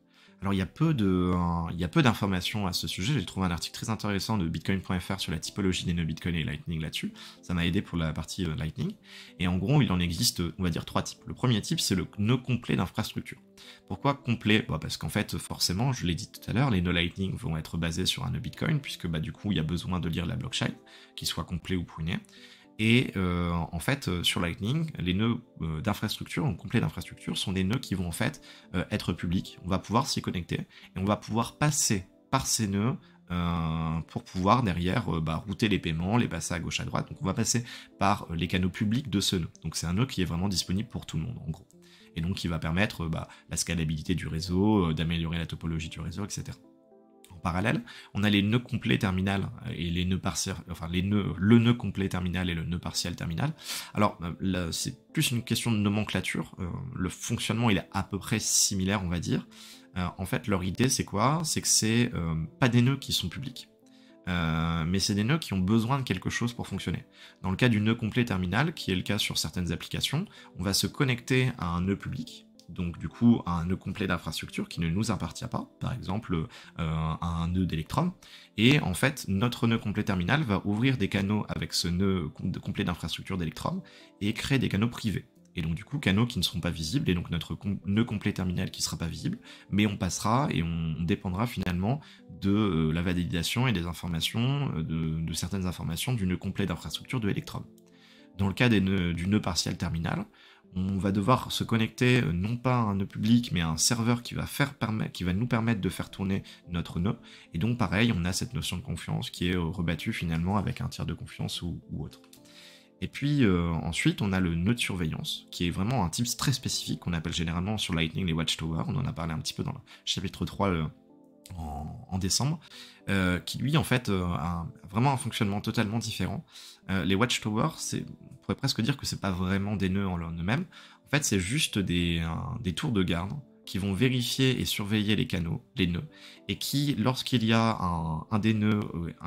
Alors il y a peu d'informations à ce sujet, j'ai trouvé un article très intéressant de bitcoin.fr sur la typologie des nœuds Bitcoin et Lightning là-dessus, ça m'a aidé pour la partie Lightning, et en gros il en existe, on va dire, trois types. Le premier type, c'est le nœud complet d'infrastructure. Pourquoi complet? Parce qu'en fait, forcément, je l'ai dit tout à l'heure, les nœuds Lightning vont être basés sur un nœud Bitcoin, puisque du coup il y a besoin de lire la blockchain, qu'il soit complet ou pruné. Et en fait, sur Lightning, les nœuds d'infrastructure, donc complets d'infrastructure, sont des nœuds qui vont en fait être publics. On va pouvoir s'y connecter et on va pouvoir passer par ces nœuds pour pouvoir derrière router les paiements, les passer à gauche à droite. Donc on va passer par les canaux publics de ce nœud. Donc c'est un nœud qui est vraiment disponible pour tout le monde en gros. Et donc qui va permettre la scalabilité du réseau, d'améliorer la topologie du réseau, etc. En parallèle, on a les nœuds complets terminal et les nœuds partiels, le nœud complet terminal et le nœud partiel terminal. Alors là, c'est plus une question de nomenclature. Le fonctionnement il est à peu près similaire, on va dire. En fait, leur idée c'est quoi? C'est que c'est pas des nœuds qui sont publics. Mais c'est des nœuds qui ont besoin de quelque chose pour fonctionner. Dans le cas du nœud complet terminal, qui est le cas sur certaines applications, on va se connecter à un nœud public, donc du coup à un nœud complet d'infrastructure qui ne nous appartient pas, par exemple à un nœud d'Electrum, et en fait notre nœud complet terminal va ouvrir des canaux avec ce nœud complet d'infrastructure d'Electrum et créer des canaux privés. Et donc du coup canaux qui ne seront pas visibles, et donc notre nœud complet terminal qui ne sera pas visible, mais on passera et on dépendra finalement de la validation et des informations, de certaines informations du nœud complet d'infrastructure de Electrum. Dans le cas du nœud partiel terminal, on va devoir se connecter non pas à un nœud public, mais à un serveur qui va nous permettre de faire tourner notre nœud. Et donc pareil, on a cette notion de confiance qui est rebattue finalement avec un tiers de confiance ou autre. Et puis ensuite, on a le nœud de surveillance, qui est vraiment un type très spécifique qu'on appelle généralement sur Lightning les Watchtowers. On en a parlé un petit peu dans le chapitre 3 en décembre, qui lui en fait a vraiment un fonctionnement totalement différent. Les Watchtowers, on pourrait presque dire que c'est pas vraiment des nœuds en eux-mêmes. En fait, c'est juste des tours de garde qui vont vérifier et surveiller les canaux, les nœuds, et qui, lorsqu'il y a un des nœuds,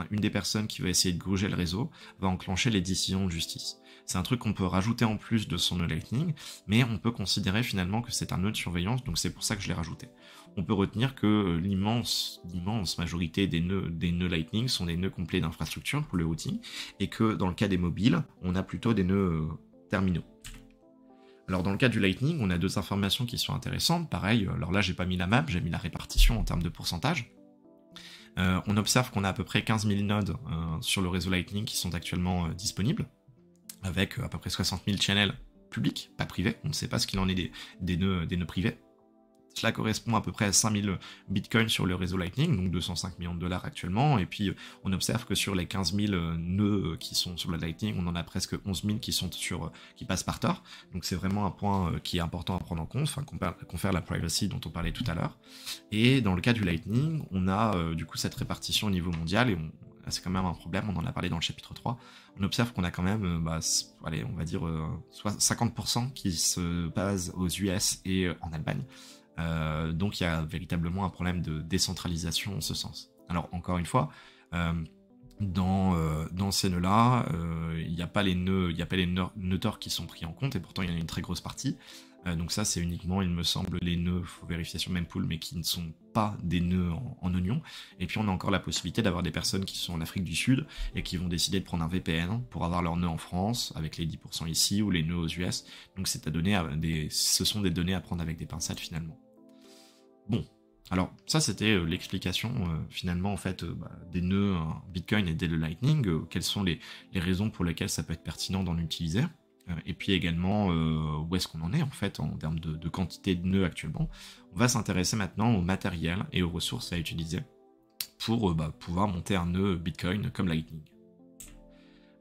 une des personnes qui va essayer de gruger le réseau, va enclencher les décisions de justice. C'est un truc qu'on peut rajouter en plus de son nœud Lightning, mais on peut considérer finalement que c'est un nœud de surveillance, donc c'est pour ça que je l'ai rajouté. On peut retenir que l'immense majorité des nœuds Lightning sont des nœuds complets d'infrastructure pour le routing, et que dans le cas des mobiles, on a plutôt des nœuds terminaux. Alors dans le cas du Lightning, on a deux informations qui sont intéressantes. Pareil, alors là j'ai pas mis la map, j'ai mis la répartition en termes de pourcentage. On observe qu'on a à peu près 15 000 nodes sur le réseau Lightning qui sont actuellement disponibles, avec à peu près 60 000 channels publics, pas privés. On ne sait pas ce qu'il en est des nœuds privés. Cela correspond à peu près à 5000 bitcoins sur le réseau Lightning, donc 205 millions de dollars actuellement, et puis on observe que sur les 15 000 nœuds qui sont sur le Lightning, on en a presque 11 000 qui passent par Tor, donc c'est vraiment un point qui est important à prendre en compte, enfin confère la privacy dont on parlait tout à l'heure. Et dans le cas du Lightning, on a du coup cette répartition au niveau mondial, et c'est quand même un problème, on en a parlé dans le chapitre 3, on observe qu'on a quand même, allez, on va dire 50% qui se basent aux US et en Allemagne. Donc il y a véritablement un problème de décentralisation en ce sens. Alors encore une fois, dans ces nœuds-là, il n'y a pas les nœuds Tor qui sont pris en compte, et pourtant il y en a une très grosse partie. Donc ça c'est uniquement, il me semble, les nœuds, faut vérifier sur Mempool, mais qui ne sont pas des nœuds en oignon. Et puis on a encore la possibilité d'avoir des personnes qui sont en Afrique du Sud et qui vont décider de prendre un VPN pour avoir leurs nœuds en France, avec les 10% ici, ou les nœuds aux US. Donc ce sont des données à prendre avec des pincettes finalement. Bon, alors ça c'était l'explication finalement en fait des nœuds Bitcoin et des nœuds Lightning, quelles sont les raisons pour lesquelles ça peut être pertinent d'en utiliser, et puis également où est-ce qu'on en est en fait en termes de quantité de nœuds actuellement. On va s'intéresser maintenant au matériel et aux ressources à utiliser pour pouvoir monter un nœud Bitcoin comme Lightning.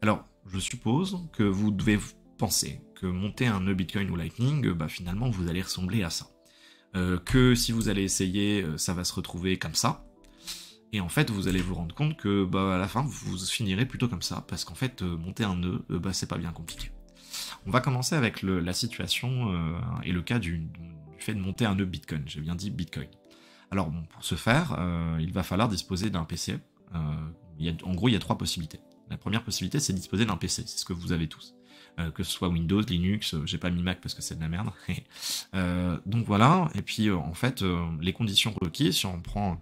Alors je suppose que vous devez penser que monter un nœud Bitcoin ou Lightning, finalement vous allez ressembler à ça. Que si vous allez essayer, ça va se retrouver comme ça. Et en fait, vous allez vous rendre compte que à la fin, vous finirez plutôt comme ça, parce qu'en fait, monter un nœud, c'est pas bien compliqué. On va commencer avec la situation et le cas du fait de monter un nœud Bitcoin. J'ai bien dit Bitcoin. Alors bon, pour ce faire, il va falloir disposer d'un PC. En gros, il y a trois possibilités. La première possibilité, c'est de disposer d'un PC, c'est ce que vous avez tous. Que ce soit Windows, Linux, j'ai pas mis Mac parce que c'est de la merde. Donc voilà, et puis en fait, les conditions requises, si on prend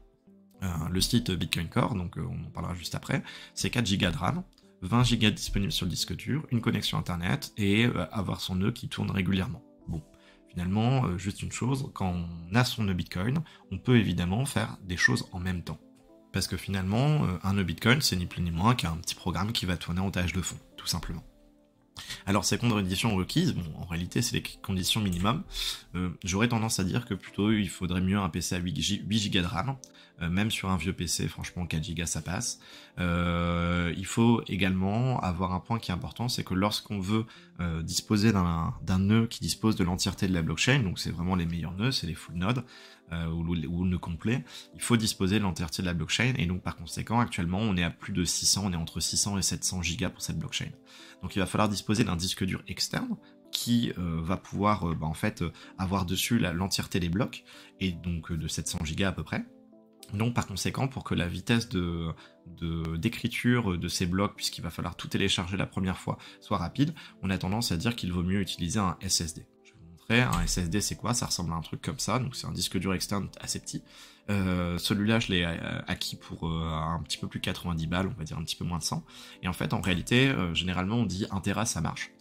le site Bitcoin Core, donc on en parlera juste après, c'est 4 Go de RAM, 20 Go disponibles sur le disque dur, une connexion internet, et avoir son nœud qui tourne régulièrement. Bon, finalement, juste une chose, quand on a son nœud Bitcoin, on peut évidemment faire des choses en même temps. Parce que finalement, un nœud Bitcoin, c'est ni plus ni moins qu'un petit programme qui va tourner en tâche de fond, tout simplement. Alors ces conditions requises, bon, en réalité c'est les conditions minimum. J'aurais tendance à dire que plutôt il faudrait mieux un PC à 8 Go de RAM, même sur un vieux PC, franchement 4 Go ça passe. Il faut également avoir un point qui est important, c'est que lorsqu'on veut disposer d'un nœud qui dispose de l'entièreté de la blockchain, donc c'est vraiment les meilleurs nœuds, c'est les full nodes, ou le nœud complet, il faut disposer de l'entièreté de la blockchain, et donc par conséquent actuellement on est à plus de 600, on est entre 600 et 700 Go pour cette blockchain. Donc il va falloir disposer d'un disque dur externe qui va pouvoir avoir dessus l'entièreté des blocs, et donc de 700 Go à peu près. Donc par conséquent, pour que la vitesse d'écriture de ces blocs, puisqu'il va falloir tout télécharger la première fois, soit rapide, on a tendance à dire qu'il vaut mieux utiliser un SSD. Je vais vous montrer, un SSD c'est quoi? Ça ressemble à un truc comme ça, donc c'est un disque dur externe assez petit. Celui-là je l'ai acquis pour un petit peu plus de 90 balles, on va dire un petit peu moins de 100. Et en fait en réalité, généralement on dit 1 Tera ça marche.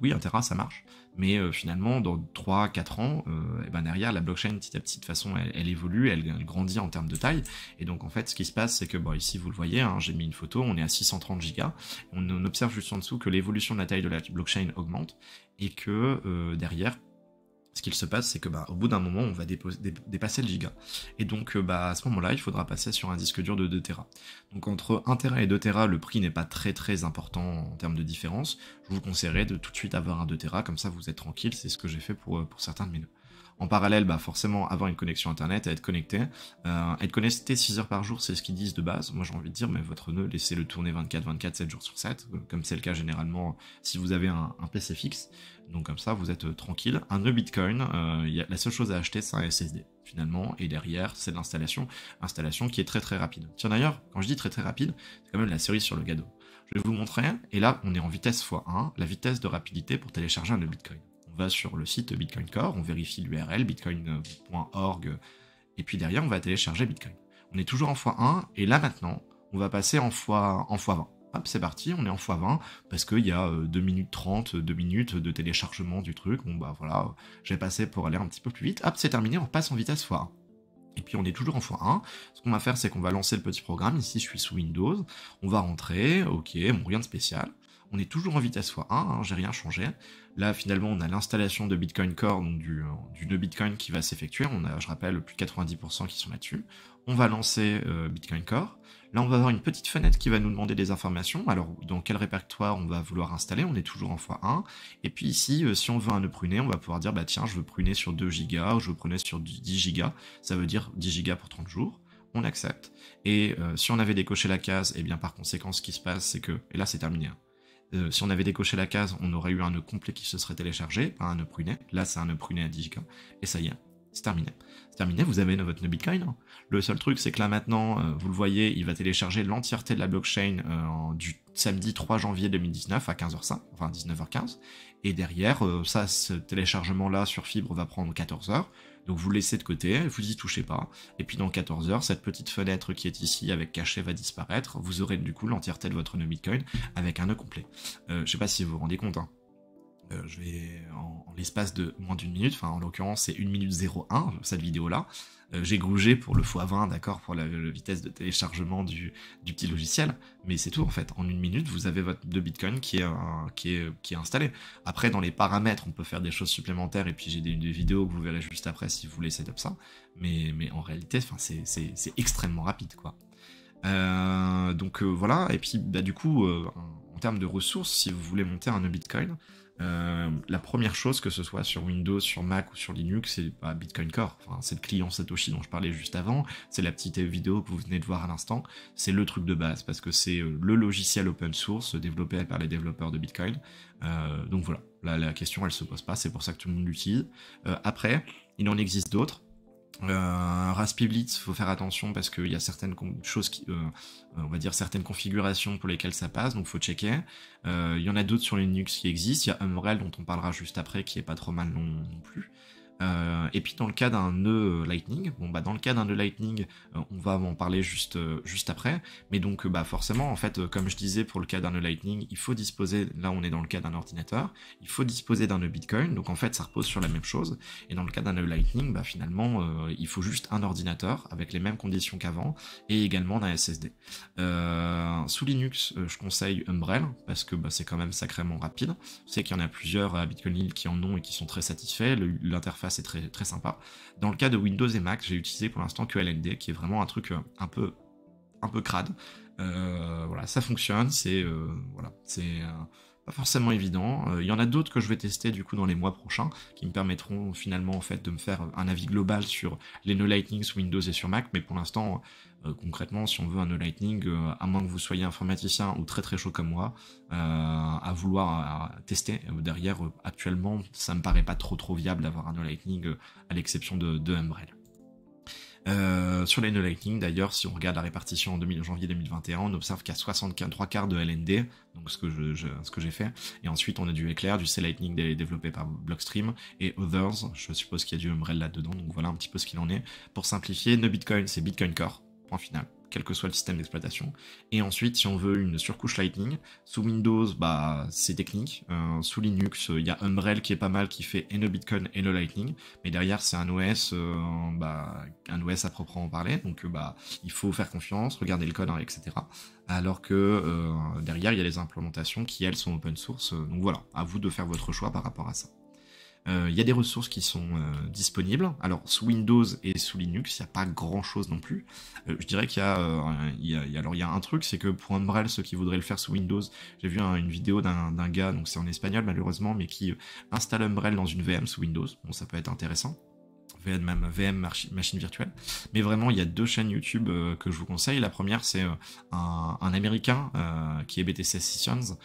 Oui, 1 Tera ça marche, mais finalement dans 3-4 ans, derrière la blockchain petit à petit de toute façon elle évolue, elle grandit en termes de taille, et donc en fait ce qui se passe c'est que ici vous le voyez, hein, j'ai mis une photo, on est à 630 Go, on observe juste en dessous que l'évolution de la taille de la blockchain augmente, et que derrière ce qu'il se passe, c'est que au bout d'un moment, on va dépasser le giga. Et donc, à ce moment-là, il faudra passer sur un disque dur de 2 Tera. Donc, entre 1 Tera et 2 Tera, le prix n'est pas très très important en termes de différence. Je vous conseillerais de tout de suite avoir un 2 Tera, comme ça vous êtes tranquille, c'est ce que j'ai fait pour certains de mes nœuds. En parallèle, bah forcément avoir une connexion internet, être connecté. Être connecté 6 heures par jour, c'est ce qu'ils disent de base. Moi j'ai envie de dire, mais votre nœud, laissez-le tourner 24, 7 jours sur 7, comme c'est le cas généralement si vous avez un PC fixe. Donc comme ça, vous êtes tranquille. Un nœud Bitcoin, la seule chose à acheter, c'est un SSD, finalement, et derrière, c'est de installation qui est très très rapide. Tiens d'ailleurs, quand je dis très très rapide, c'est quand même la cerise sur le gâteau. Je vais vous montrer, et là, on est en vitesse x1, la vitesse de rapidité pour télécharger un nœud Bitcoin. On va sur le site Bitcoin Core, on vérifie l'URL, bitcoin.org, et puis derrière, on va télécharger Bitcoin. On est toujours en x1, et là maintenant, on va passer en x20. Hop, c'est parti, on est en x20, parce qu'il y a 2 minutes 30, 2 minutes de téléchargement du truc. Bon bah voilà, j'ai passé pour aller un petit peu plus vite. Hop, c'est terminé, on passe en vitesse x1. Et puis on est toujours en x1. Ce qu'on va faire, c'est qu'on va lancer le petit programme. Ici, je suis sous Windows. On va rentrer, ok, bon, rien de spécial. On est toujours en vitesse x1, hein, j'ai rien changé. Là, finalement, on a l'installation de Bitcoin Core, donc du nœud Bitcoin qui va s'effectuer. On a, je rappelle, plus de 90% qui sont là-dessus. On va lancer Bitcoin Core. Là, on va avoir une petite fenêtre qui va nous demander des informations. Alors, dans quel répertoire on va vouloir installer? On est toujours en x1. Et puis ici, si on veut un nœud pruné, on va pouvoir dire, bah tiens, je veux pruner sur 2 Go ou je veux pruner sur 10 Go. Ça veut dire 10 Go pour 30 jours. On accepte. Et si on avait décoché la case, et bien par conséquent, ce qui se passe, c'est que, et là c'est terminé, si on avait décoché la case, on aurait eu un nœud complet qui se serait téléchargé, pas un nœud pruné. Là, c'est un nœud pruné à 10 Go. Et ça y est, c'est terminé. C'est terminé, vous avez votre nœud Bitcoin. Le seul truc, c'est que là maintenant, vous le voyez, il va télécharger l'entièreté de la blockchain du samedi 3 janvier 2019 à 15h05, enfin 19h15. Et derrière, ce téléchargement-là sur fibre va prendre 14 heures. Donc vous le laissez de côté, vous y touchez pas. Et puis dans 14 heures, cette petite fenêtre qui est ici avec cachet va disparaître. Vous aurez du coup l'entièreté de votre nœud Bitcoin avec un nœud complet. Je sais pas si vous vous rendez compte, hein. Je vais en l'espace de moins d'une minute, enfin en l'occurrence c'est 1 minute 01 cette vidéo là, j'ai grougé pour le x20, d'accord, pour la vitesse de téléchargement du petit logiciel, mais c'est tout en fait, en 1 minute vous avez votre de Bitcoin qui est installé. Après dans les paramètres on peut faire des choses supplémentaires et puis j'ai des vidéos que vous verrez juste après si vous voulez setup ça, mais en réalité c'est extrêmement rapide quoi. Donc voilà, et puis bah, du coup en termes de ressources, si vous voulez monter un nœud Bitcoin, la première chose, que ce soit sur Windows, sur Mac ou sur Linux, c'est Bitcoin Core. Enfin, c'est le client Satoshi dont je parlais juste avant, c'est la petite vidéo que vous venez de voir à l'instant, c'est le truc de base, parce que c'est le logiciel open source développé par les développeurs de Bitcoin. Donc voilà, la question elle se pose pas, c'est pour ça que tout le monde l'utilise. Après, il en existe d'autres. Raspberry, faut faire attention parce qu'il y a certaines choses on va dire certaines configurations pour lesquelles ça passe, donc faut checker. Il y en a d'autres sur Linux qui existent, il y a Umbrel dont on parlera juste après qui est pas trop mal non plus. Et puis dans le cas d'un nœud Lightning, bon bah dans le cas d'un nœud Lightning, on va en parler juste après, mais donc bah forcément en fait comme je disais pour le cas d'un nœud Lightning, il faut disposer, là on est dans le cas d'un ordinateur, il faut disposer d'un nœud Bitcoin, donc en fait ça repose sur la même chose, et dans le cas d'un nœud Lightning, bah finalement il faut juste un ordinateur avec les mêmes conditions qu'avant, et également d'un SSD. Sous Linux, je conseille Umbrel, parce que bah, c'est quand même sacrément rapide, je sais qu'il y en a plusieurs à Bitcoin Hill qui en ont et qui sont très satisfaits, l'interface c'est très, très sympa. Dans le cas de Windows et Mac, j'ai utilisé pour l'instant que LND, qui est vraiment un truc un peu crade. Voilà, ça fonctionne, c'est pas forcément évident. Il y en a d'autres que je vais tester du coup dans les mois prochains, qui me permettront finalement en fait de me faire un avis global sur les nœuds Lightning sur Windows et sur Mac, mais pour l'instant, concrètement, si on veut un nœud Lightning, à moins que vous soyez informaticien ou très très chaud comme moi, à vouloir tester, derrière, actuellement, ça me paraît pas trop viable d'avoir un nœud Lightning, à l'exception de Umbrel. Sur les nœuds Lightning, d'ailleurs, si on regarde la répartition en janvier 2021, on observe qu'il y a 3/4 de LND, donc ce que j'ai fait, et ensuite on a du Eclair, du C-Lightning développé par Blockstream, et Others, je suppose qu'il y a du Umbrel là-dedans, donc voilà un petit peu ce qu'il en est. Pour simplifier, nœud Bitcoin, c'est Bitcoin Core, point final, quel que soit le système d'exploitation. Et ensuite, si on veut une surcouche Lightning, sous Windows, bah c'est technique. Sous Linux, il y a Umbrel qui est pas mal, qui fait et nœud Bitcoin et nœud Lightning. Mais derrière, c'est un OS, un OS à proprement parler. Donc bah il faut faire confiance, regarder le code, hein, etc. Alors que derrière, il y a les implémentations qui elles sont open source. Donc voilà, à vous de faire votre choix par rapport à ça. Il y a des ressources qui sont disponibles. Alors sous Windows et sous Linux, il n'y a pas grand chose non plus. Je dirais qu'il y a un truc, c'est que pour Umbrel, ceux qui voudraient le faire sous Windows, j'ai vu une vidéo d'un gars, donc c'est en espagnol malheureusement, mais qui installe Umbrel dans une VM sous Windows. Bon, ça peut être intéressant. machine virtuelle. Mais vraiment, il y a 2 chaînes YouTube que je vous conseille. La première, c'est un Américain qui est BTC Sessions,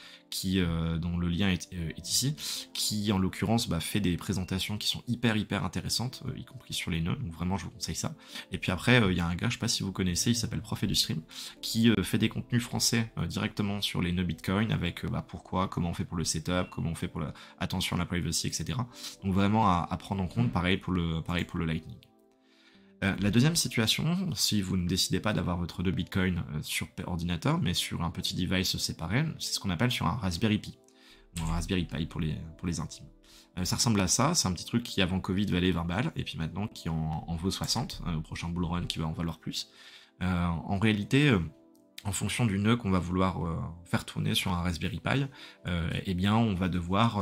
dont le lien est ici, qui en l'occurrence fait des présentations qui sont hyper intéressantes, y compris sur les nœuds. Donc vraiment, je vous conseille ça. Et puis après, il y a un gars, je sais pas si vous connaissez, il s'appelle Prof du Stream, qui fait des contenus français directement sur les nœuds Bitcoin avec pourquoi, comment on fait pour le setup, comment on fait pour attention à la privacy, etc. Donc vraiment à prendre en compte, pareil pour le Lightning. La deuxième situation, si vous ne décidez pas d'avoir votre nœud Bitcoin sur ordinateur, mais sur un petit device séparé, c'est ce qu'on appelle sur un Raspberry Pi, ou un Raspberry Pi pour les intimes. Ça ressemble à ça, c'est un petit truc qui avant Covid valait 20 balles, et puis maintenant qui en vaut 60, au prochain bull run qui va en valoir plus. En réalité, en fonction du nœud qu'on va vouloir faire tourner sur un Raspberry Pi, eh bien on va devoir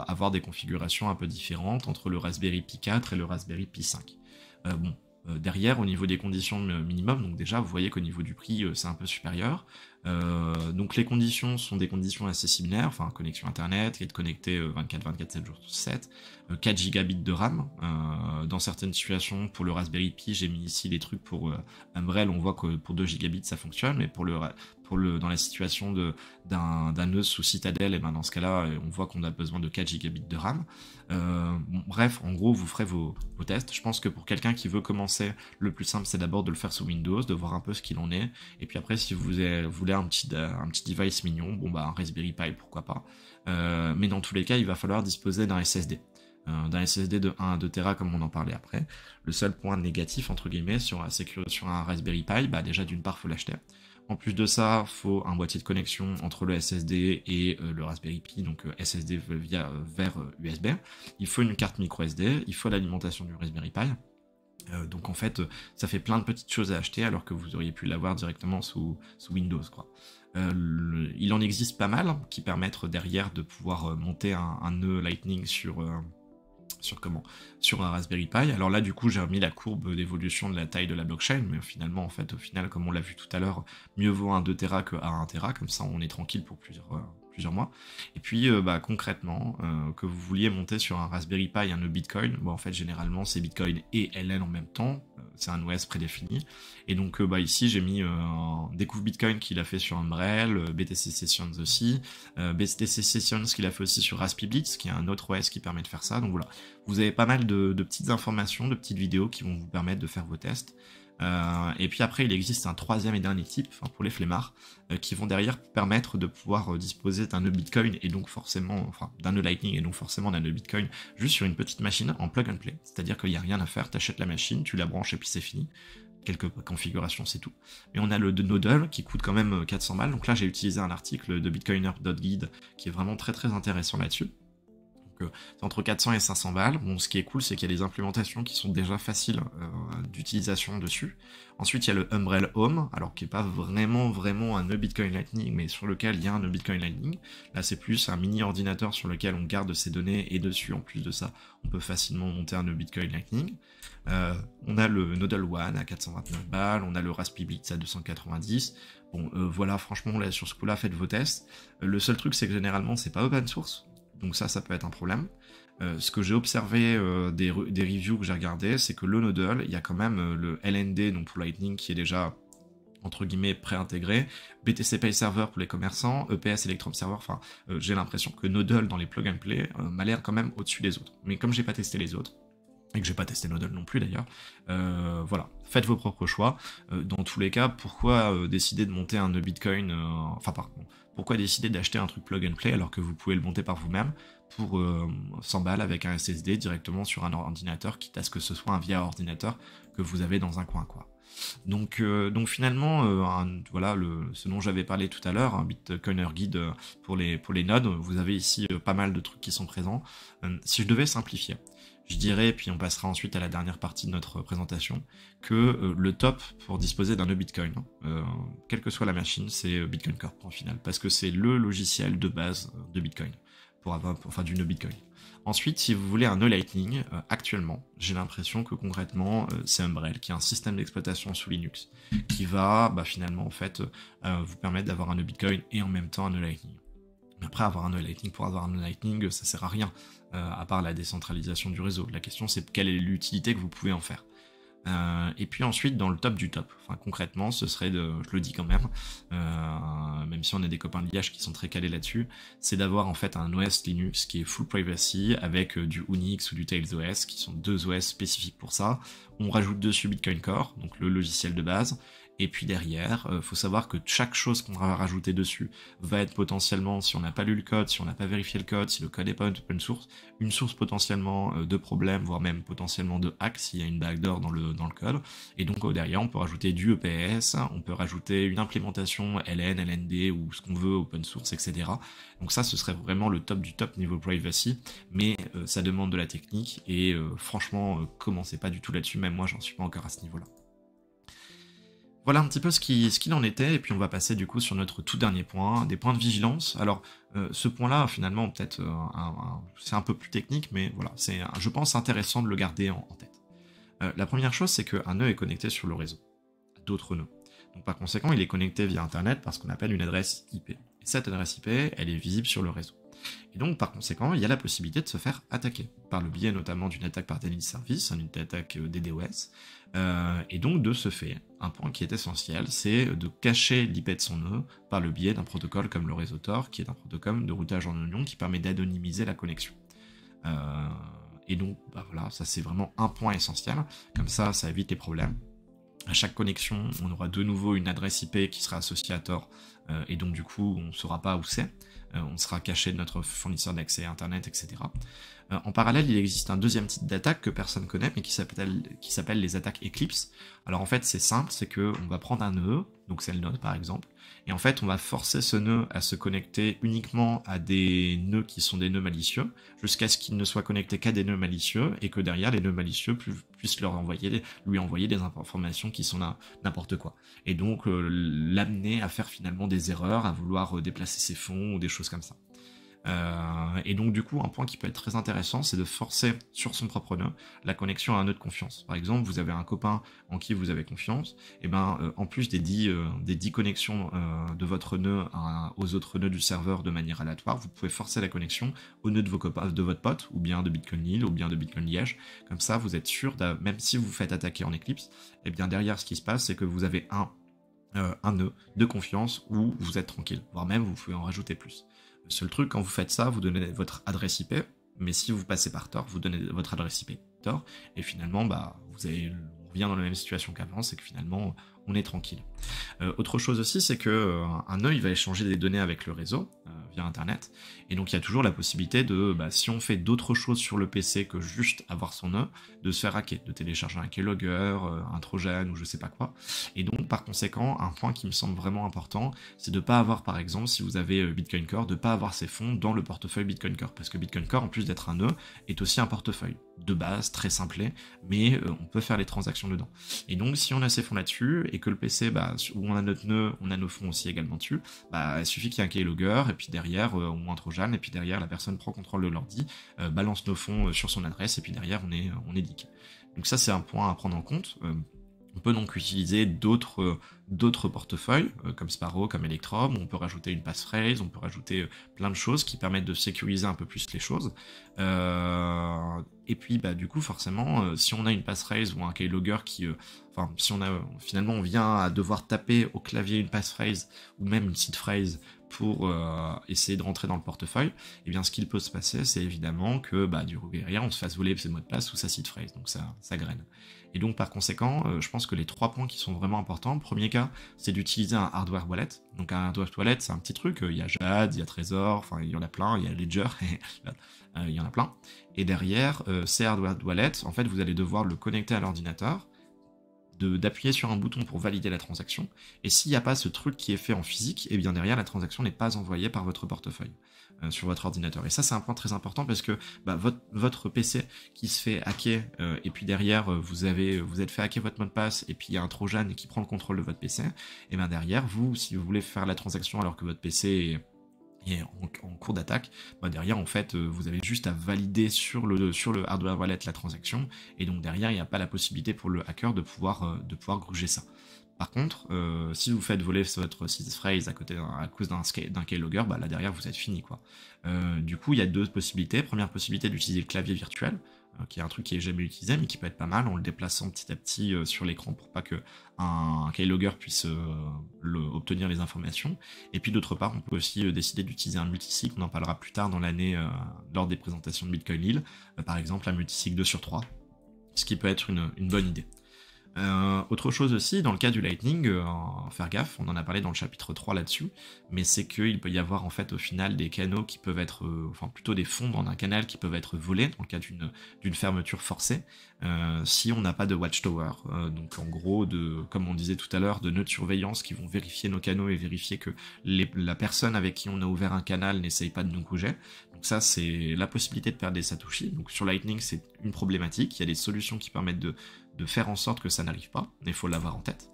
avoir des configurations un peu différentes entre le Raspberry Pi 4 et le Raspberry Pi 5. Derrière, au niveau des conditions minimum, donc déjà vous voyez qu'au niveau du prix c'est un peu supérieur. Donc les conditions sont des conditions assez similaires, enfin connexion internet, qui est de connecter 24/24, 7 jours sur 7, 4 gigabits de RAM. Dans certaines situations, pour le Raspberry Pi, j'ai mis ici les trucs pour Umbrel, on voit que pour 2 gigabits ça fonctionne, mais dans la situation d'un nœud sous Citadel, et ben dans ce cas-là, on voit qu'on a besoin de 4 gigabits de RAM. Bref, en gros, vous ferez vos tests. Je pense que pour quelqu'un qui veut commencer, le plus simple, c'est d'abord de le faire sous Windows, de voir un peu ce qu'il en est. Et puis après, si vous voulez un petit device mignon, un Raspberry Pi, pourquoi pas. Mais dans tous les cas, il va falloir disposer d'un SSD. D'un SSD de 1 à 2 Tera comme on en parlait après. Le seul point négatif, entre guillemets, sur un Raspberry Pi, déjà d'une part, faut l'acheter. En plus de ça, faut un boîtier de connexion entre le SSD et le Raspberry Pi, donc SSD vers USB. Il faut une carte micro SD, il faut l'alimentation du Raspberry Pi. Donc en fait, ça fait plein de petites choses à acheter alors que vous auriez pu l'avoir directement sous Windows, quoi. Il en existe pas mal qui permettent derrière de pouvoir monter un nœud Lightning sur un Raspberry Pi. Alors là, du coup, j'ai remis la courbe d'évolution de la taille de la blockchain, mais finalement, au final, comme on l'a vu tout à l'heure, mieux vaut un 2 Tera que 1 Tera, comme ça on est tranquille pour plusieurs mois. Et puis, concrètement, que vous vouliez monter sur un Raspberry Pi un nœud Bitcoin, en fait, généralement, c'est Bitcoin et LN en même temps, c'est un OS prédéfini. Et donc, ici, j'ai mis Découvre Bitcoin qu'il a fait sur Umbrel, BTC Sessions aussi, BTC Sessions qu'il a fait aussi sur Raspiblitz, qui est un autre OS qui permet de faire ça. Donc voilà, vous avez pas mal de petites informations, de petites vidéos qui vont vous permettre de faire vos tests. Et puis après, il existe un troisième et dernier type, pour les flemmards, qui vont derrière permettre de pouvoir disposer d'un nœud Bitcoin et donc forcément, d'un nœud Lightning et donc forcément d'un nœud Bitcoin juste sur une petite machine en plug and play. C'est-à-dire qu'il n'y a rien à faire, t'achètes la machine, tu la branches et puis c'est fini. Quelques configurations, c'est tout. Et on a le Nodle qui coûte quand même 400 balles. Donc là, j'ai utilisé un article de bitcoiner.guide qui est vraiment très très intéressant là-dessus. C'est entre 400 et 500 balles. Ce qui est cool, c'est qu'il y a des implémentations qui sont déjà faciles d'utilisation dessus. Ensuite, il y a le Umbrel Home, alors qui n'est pas vraiment un nœud Bitcoin Lightning, mais sur lequel il y a un nœud Bitcoin Lightning. Là, c'est plus un mini ordinateur sur lequel on garde ses données, et dessus, en plus de ça, on peut facilement monter un nœud Bitcoin Lightning. On a le Nodle One à 429 balles, on a le Raspiblitz à 290. Voilà, franchement, là, sur ce coup-là, faites vos tests. Le seul truc, c'est que généralement, c'est pas open source. Donc ça peut être un problème. Ce que j'ai observé des reviews que j'ai regardé, c'est que le Nodle, il y a quand même le LND, donc pour Lightning, qui est déjà, entre guillemets, pré-intégré, BTC Pay Server pour les commerçants, EPS Electrum Server, j'ai l'impression que Nodle dans les plug and play m'a l'air quand même au-dessus des autres. Mais comme j'ai pas testé les autres, et que j'ai pas testé Nodle non plus d'ailleurs, voilà, faites vos propres choix. Dans tous les cas, pourquoi décider de monter un nœud Bitcoin, pourquoi décider d'acheter un truc plug and play alors que vous pouvez le monter par vous-même pour 100 balles avec un SSD directement sur un ordinateur, quitte à ce que ce soit un vieil ordinateur que vous avez dans un coin, quoi. Donc finalement, voilà, ce dont j'avais parlé tout à l'heure, un Bitcoiner guide pour les nodes, vous avez ici pas mal de trucs qui sont présents. Si je devais simplifier, je dirais, puis on passera ensuite à la dernière partie de notre présentation, que le top pour disposer d'un nœud Bitcoin, quelle que soit la machine, c'est Bitcoin Core en final, parce que c'est le logiciel de base de Bitcoin, du nœud Bitcoin. Ensuite, si vous voulez un nœud Lightning, actuellement, j'ai l'impression que concrètement, c'est Umbrel, qui est un système d'exploitation sous Linux, qui va finalement en fait vous permettre d'avoir un nœud Bitcoin et en même temps un nœud Lightning. Après, avoir un nœud Lightning pour avoir un nœud Lightning, ça sert à rien, à part la décentralisation du réseau. La question, c'est quelle est l'utilité que vous pouvez en faire. Et puis ensuite, dans le top du top, enfin concrètement, ce serait je le dis quand même, même si on a des copains de Liège qui sont très calés là-dessus, c'est d'avoir en fait un OS Linux qui est full privacy avec du Unix ou du Tails OS, qui sont deux OS spécifiques pour ça. On rajoute dessus Bitcoin Core, donc le logiciel de base. Et puis derrière, faut savoir que chaque chose qu'on va rajouter dessus va être potentiellement, si on n'a pas lu le code, si on n'a pas vérifié le code, si le code n'est pas open source, une source potentiellement de problèmes, voire même potentiellement de hack s'il y a une backdoor dans le code. Et donc derrière, on peut rajouter du EPS, on peut rajouter une implémentation LN, LND ou ce qu'on veut, open source, etc. Donc ça, ce serait vraiment le top du top niveau privacy, mais ça demande de la technique et franchement, commencez pas du tout là-dessus, même moi, j'en suis pas encore à ce niveau-là. Voilà un petit peu ce qu'il en était, et puis on va passer du coup sur notre tout dernier point, des points de vigilance. Alors ce point-là, finalement, peut-être c'est un peu plus technique, mais voilà, c'est, je pense, intéressant de le garder en tête. La première chose, c'est qu'un nœud est connecté sur le réseau, à d'autres nœuds. Donc par conséquent, il est connecté via Internet par ce qu'on appelle une adresse IP. Et cette adresse IP, elle est visible sur le réseau. Et donc, par conséquent, il y a la possibilité de se faire attaquer, par le biais notamment d'une attaque par déni de service, une attaque DDoS, et donc de ce fait, un point qui est essentiel, c'est de cacher l'IP de son nœud par le biais d'un protocole comme le réseau Tor, qui est un protocole de routage en oignon qui permet d'anonymiser la connexion. Et donc, bah voilà, ça c'est vraiment un point essentiel, comme ça évite les problèmes. À chaque connexion, on aura de nouveau une adresse IP qui sera associée à Tor, et donc du coup, on ne saura pas où c'est. On sera caché de notre fournisseur d'accès à Internet, etc. En parallèle, il existe un deuxième type d'attaque que personne connaît, mais qui s'appelle les attaques Eclipse. Alors en fait, c'est simple, c'est qu'on va prendre un nœud, donc c'est le node par exemple, et en fait, on va forcer ce nœud à se connecter uniquement à des nœuds qui sont des nœuds malicieux, jusqu'à ce qu'il ne soit connecté qu'à des nœuds malicieux, et que derrière, les nœuds malicieux puissent lui envoyer des informations qui sont n'importe quoi. Et donc, l'amener à faire finalement des erreurs, à vouloir déplacer ses fonds ou des choses comme ça. Et donc du coup, un point qui peut être très intéressant, c'est de forcer sur son propre nœud la connexion à un nœud de confiance. Par exemple, vous avez un copain en qui vous avez confiance, et en plus des 10 connexions de votre nœud aux autres nœuds du serveur de manière aléatoire, vous pouvez forcer la connexion au nœud de votre pote, ou bien de Bitcoin Lille, ou bien de Bitcoin Liège. Comme ça, vous êtes sûr, même si vous vous faites attaquer en Eclipse, et bien derrière, ce qui se passe, c'est que vous avez un nœud de confiance où vous êtes tranquille, voire même vous pouvez en rajouter plus. Le seul truc, quand vous faites ça, vous donnez votre adresse IP, mais si vous passez par Tor, vous donnez votre adresse IP Tor, et finalement, on revient dans la même situation qu'avant, c'est que finalement, on est tranquille. Autre chose aussi, c'est que un nœud, il va échanger des données avec le réseau via Internet, et donc il y a toujours la possibilité de, si on fait d'autres choses sur le PC que juste avoir son nœud, de se faire hacker, de télécharger un keylogger, un trojan ou je sais pas quoi. Et donc par conséquent, un point qui me semble vraiment important, c'est de pas avoir, par exemple, si vous avez Bitcoin Core, de pas avoir ses fonds dans le portefeuille Bitcoin Core, parce que Bitcoin Core, en plus d'être un nœud, est aussi un portefeuille de base très simplé, mais on peut faire les transactions dedans. Et donc si on a ses fonds là-dessus et que le PC où on a notre nœud, on a nos fonds aussi également dessus, il suffit qu'il y ait un keylogger et puis derrière ou un trojan, et puis derrière la personne prend contrôle de l'ordi, balance nos fonds sur son adresse, et puis derrière on est dick. Donc ça c'est un point à prendre en compte. On peut donc utiliser d'autres portefeuilles, comme Sparrow, comme Electrum, on peut rajouter une passphrase, on peut rajouter plein de choses qui permettent de sécuriser un peu plus les choses. Et puis du coup forcément, si on a une passphrase ou un keylogger si finalement on vient à devoir taper au clavier une passphrase ou même une seed phrase pour essayer de rentrer dans le portefeuille, et bien ce qu'il peut se passer, c'est évidemment que du coup derrière on se fasse voler ses mots de passe ou sa seed phrase, donc ça graine. Et donc par conséquent, je pense que les 3 points qui sont vraiment importants, le premier cas, c'est d'utiliser un hardware wallet. Donc un hardware wallet, c'est un petit truc, il y a Jade, il y a Trezor, il y en a plein, il y a Ledger, il y en a plein. Et derrière, ces hardware wallets, en fait, vous allez devoir le connecter à l'ordinateur, d'appuyer sur un bouton pour valider la transaction, et s'il n'y a pas ce truc qui est fait en physique, et bien derrière la transaction n'est pas envoyée par votre portefeuille sur votre ordinateur. Et ça c'est un point très important parce que votre PC qui se fait hacker, et puis derrière vous êtes fait hacker votre mot de passe, et puis il y a un trojan qui prend le contrôle de votre PC, et bien derrière si vous voulez faire la transaction alors que votre PC est en cours d'attaque, derrière en fait vous avez juste à valider sur le hardware wallet la transaction, et donc derrière il n'y a pas la possibilité pour le hacker de pouvoir gruger ça. Par contre, si vous faites voler votre seed phrase à cause d'un keylogger, bah là derrière vous êtes fini quoi. Du coup, il y a deux possibilités. Première possibilité d'utiliser le clavier virtuel, qui est un truc qui est jamais utilisé mais qui peut être pas mal en le déplaçant petit à petit sur l'écran pour pas que un keylogger puisse obtenir les informations. Et puis d'autre part, on peut aussi décider d'utiliser un multisig, on en parlera plus tard dans l'année lors des présentations de Bitcoin Lille, par exemple un multisig 2/3, ce qui peut être une bonne idée. Autre chose aussi, dans le cas du Lightning, faire gaffe, on en a parlé dans le chapitre 3 là-dessus, mais c'est qu'il peut y avoir en fait au final des canaux qui peuvent être, enfin plutôt des fonds dans un canal qui peuvent être volés dans le cas d'une fermeture forcée, si on n'a pas de watchtower, donc en gros, comme on disait tout à l'heure, de nœuds de surveillance qui vont vérifier nos canaux et vérifier que la personne avec qui on a ouvert un canal n'essaye pas de nous couger. Donc ça, c'est la possibilité de perdre des satoshi. Donc sur Lightning, c'est une problématique, il y a des solutions qui permettent de faire en sorte que ça n'arrive pas, mais il faut l'avoir en tête.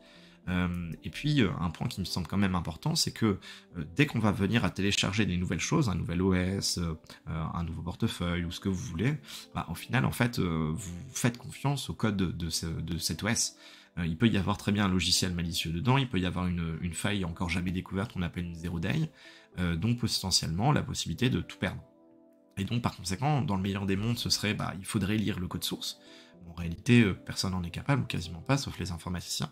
Et puis, un point qui me semble quand même important, c'est que dès qu'on va venir à télécharger des nouvelles choses, un nouvel OS, un nouveau portefeuille, ou ce que vous voulez, bah, au final, en fait, vous faites confiance au code de cet OS. Il peut y avoir très bien un logiciel malicieux dedans, il peut y avoir une faille encore jamais découverte qu'on appelle une zero day, donc potentiellement la possibilité de tout perdre. Et donc, par conséquent, dans le meilleur des mondes, ce serait, bah, il faudrait lire le code source. En réalité, personne n'en est capable, ou quasiment pas, sauf les informaticiens.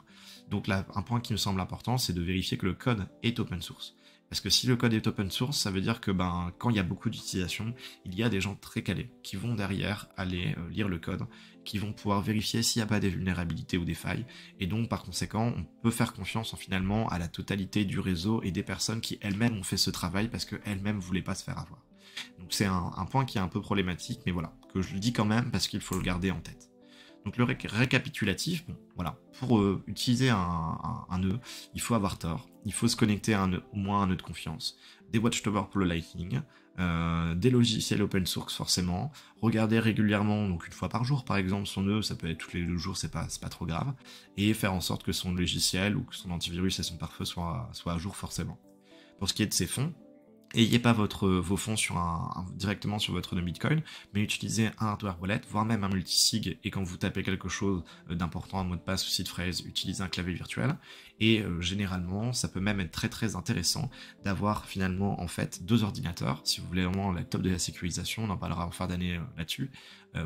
Donc là, un point qui me semble important, c'est de vérifier que le code est open source. Parce que si le code est open source, ça veut dire que quand il y a beaucoup d'utilisation, il y a des gens très calés qui vont derrière aller lire le code, qui vont pouvoir vérifier s'il n'y a pas des vulnérabilités ou des failles. Et donc, par conséquent, on peut faire confiance finalement à la totalité du réseau et des personnes qui elles-mêmes ont fait ce travail parce qu'elles-mêmes ne voulaient pas se faire avoir. Donc c'est un point qui est un peu problématique, mais voilà, que je le dis quand même parce qu'il faut le garder en tête. Donc le récapitulatif, bon, voilà, pour utiliser un nœud, il faut avoir Tor, il faut se connecter à au moins un nœud de confiance, des watchtowers pour le Lightning, des logiciels open source forcément, regarder régulièrement, donc une fois par jour par exemple, son nœud, ça peut être tous les 2 jours, c'est pas trop grave, et faire en sorte que son logiciel ou que son antivirus et son pare-feu soient à jour forcément. Pour ce qui est de ses fonds, ayez pas vos fonds directement sur votre nœud Bitcoin, mais utilisez un hardware wallet, voire même un multisig, et quand vous tapez quelque chose d'important, un mot de passe ou seed phrase, utilisez un clavier virtuel. Et généralement, ça peut même être très très intéressant d'avoir finalement en fait 2 ordinateurs. Si vous voulez vraiment la top de la sécurisation, on en parlera en fin d'année là-dessus.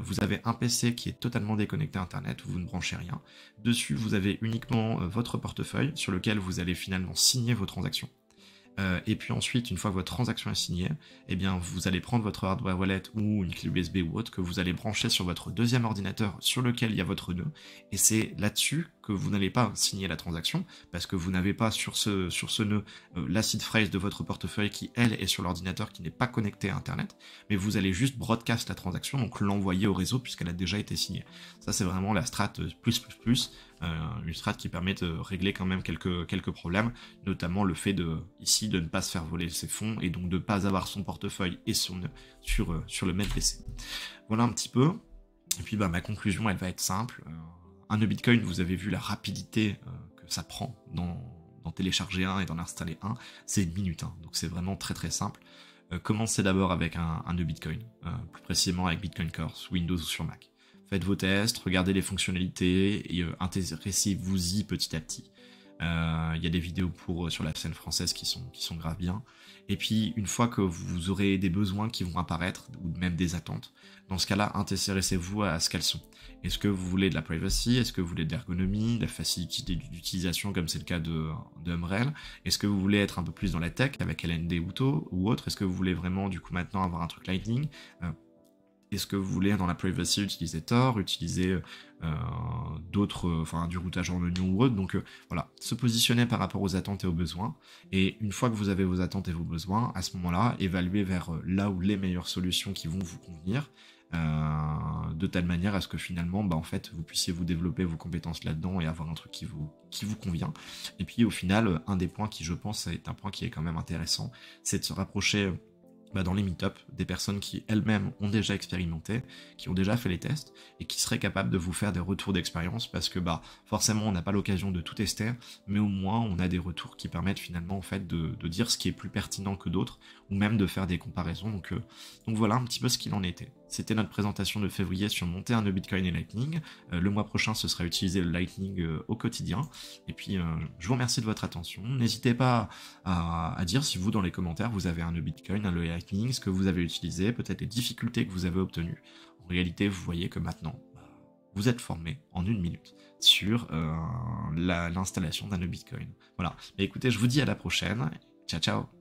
Vous avez un PC qui est totalement déconnecté à Internet, où vous ne branchez rien. Dessus, vous avez uniquement votre portefeuille, sur lequel vous allez finalement signer vos transactions. Et puis ensuite, une fois que votre transaction est signée, eh bien, vous allez prendre votre hardware wallet ou une clé USB ou autre que vous allez brancher sur votre deuxième ordinateur sur lequel il y a votre nœud. Et c'est là-dessus que vous n'allez pas signer la transaction parce que vous n'avez pas sur ce nœud la seed phrase de votre portefeuille qui, elle, est sur l'ordinateur qui n'est pas connecté à Internet. Mais vous allez juste broadcast la transaction, donc l'envoyer au réseau puisqu'elle a déjà été signée. Ça, c'est vraiment la strat plus. Une strat qui permet de régler quand même quelques problèmes, notamment le fait ici de ne pas se faire voler ses fonds et donc de ne pas avoir son portefeuille et son nœud sur le même PC. Voilà un petit peu. Et puis ma conclusion, elle va être simple. Un nœud Bitcoin, vous avez vu la rapidité que ça prend d'en télécharger un et d'en installer un, c'est 1 minute. Donc c'est vraiment très très simple. Commencez d'abord avec un nœud Bitcoin, plus précisément avec Bitcoin Core, sur Windows ou sur Mac. Faites vos tests, regardez les fonctionnalités et intéressez-vous-y petit à petit. Il y a des vidéos sur la scène française qui sont grave bien. Et puis, une fois que vous aurez des besoins qui vont apparaître, ou même des attentes, dans ce cas-là, intéressez-vous à ce qu'elles sont. Est-ce que vous voulez de la privacy? Est-ce que vous voulez de l'ergonomie, de la facilité d'utilisation, comme c'est le cas de Umbrel? Est-ce que vous voulez être un peu plus dans la tech, avec LND ou autre? Est-ce que vous voulez vraiment, du coup, maintenant avoir un truc Lightning? Est-ce que vous voulez dans la privacy utiliser Tor, utiliser du routage en oignon ou autre? Donc voilà, se positionner par rapport aux attentes et aux besoins. Et une fois que vous avez vos attentes et vos besoins, à ce moment-là, évaluer vers là où les meilleures solutions qui vont vous convenir, de telle manière à ce que finalement, en fait, vous puissiez vous développer vos compétences là-dedans et avoir un truc qui vous convient. Et puis au final, un des points qui, je pense, est un point qui est quand même intéressant, c'est de se rapprocher dans les meet-up, des personnes qui elles-mêmes ont déjà expérimenté, qui ont déjà fait les tests, et qui seraient capables de vous faire des retours d'expérience, parce que forcément on n'a pas l'occasion de tout tester, mais au moins on a des retours qui permettent finalement en fait de dire ce qui est plus pertinent que d'autres, ou même de faire des comparaisons, donc voilà un petit peu ce qu'il en était. C'était notre présentation de février sur monter un nœud Bitcoin et Lightning. Le mois prochain, ce sera utiliser le Lightning au quotidien. Et puis, je vous remercie de votre attention. N'hésitez pas à dire si vous, dans les commentaires, vous avez un nœud Bitcoin, un nœud Lightning, ce que vous avez utilisé, peut-être les difficultés que vous avez obtenues. En réalité, vous voyez que maintenant, vous êtes formé en 1 minute sur l'installation d'un nœud Bitcoin. Voilà. Mais écoutez, je vous dis à la prochaine. Ciao, ciao.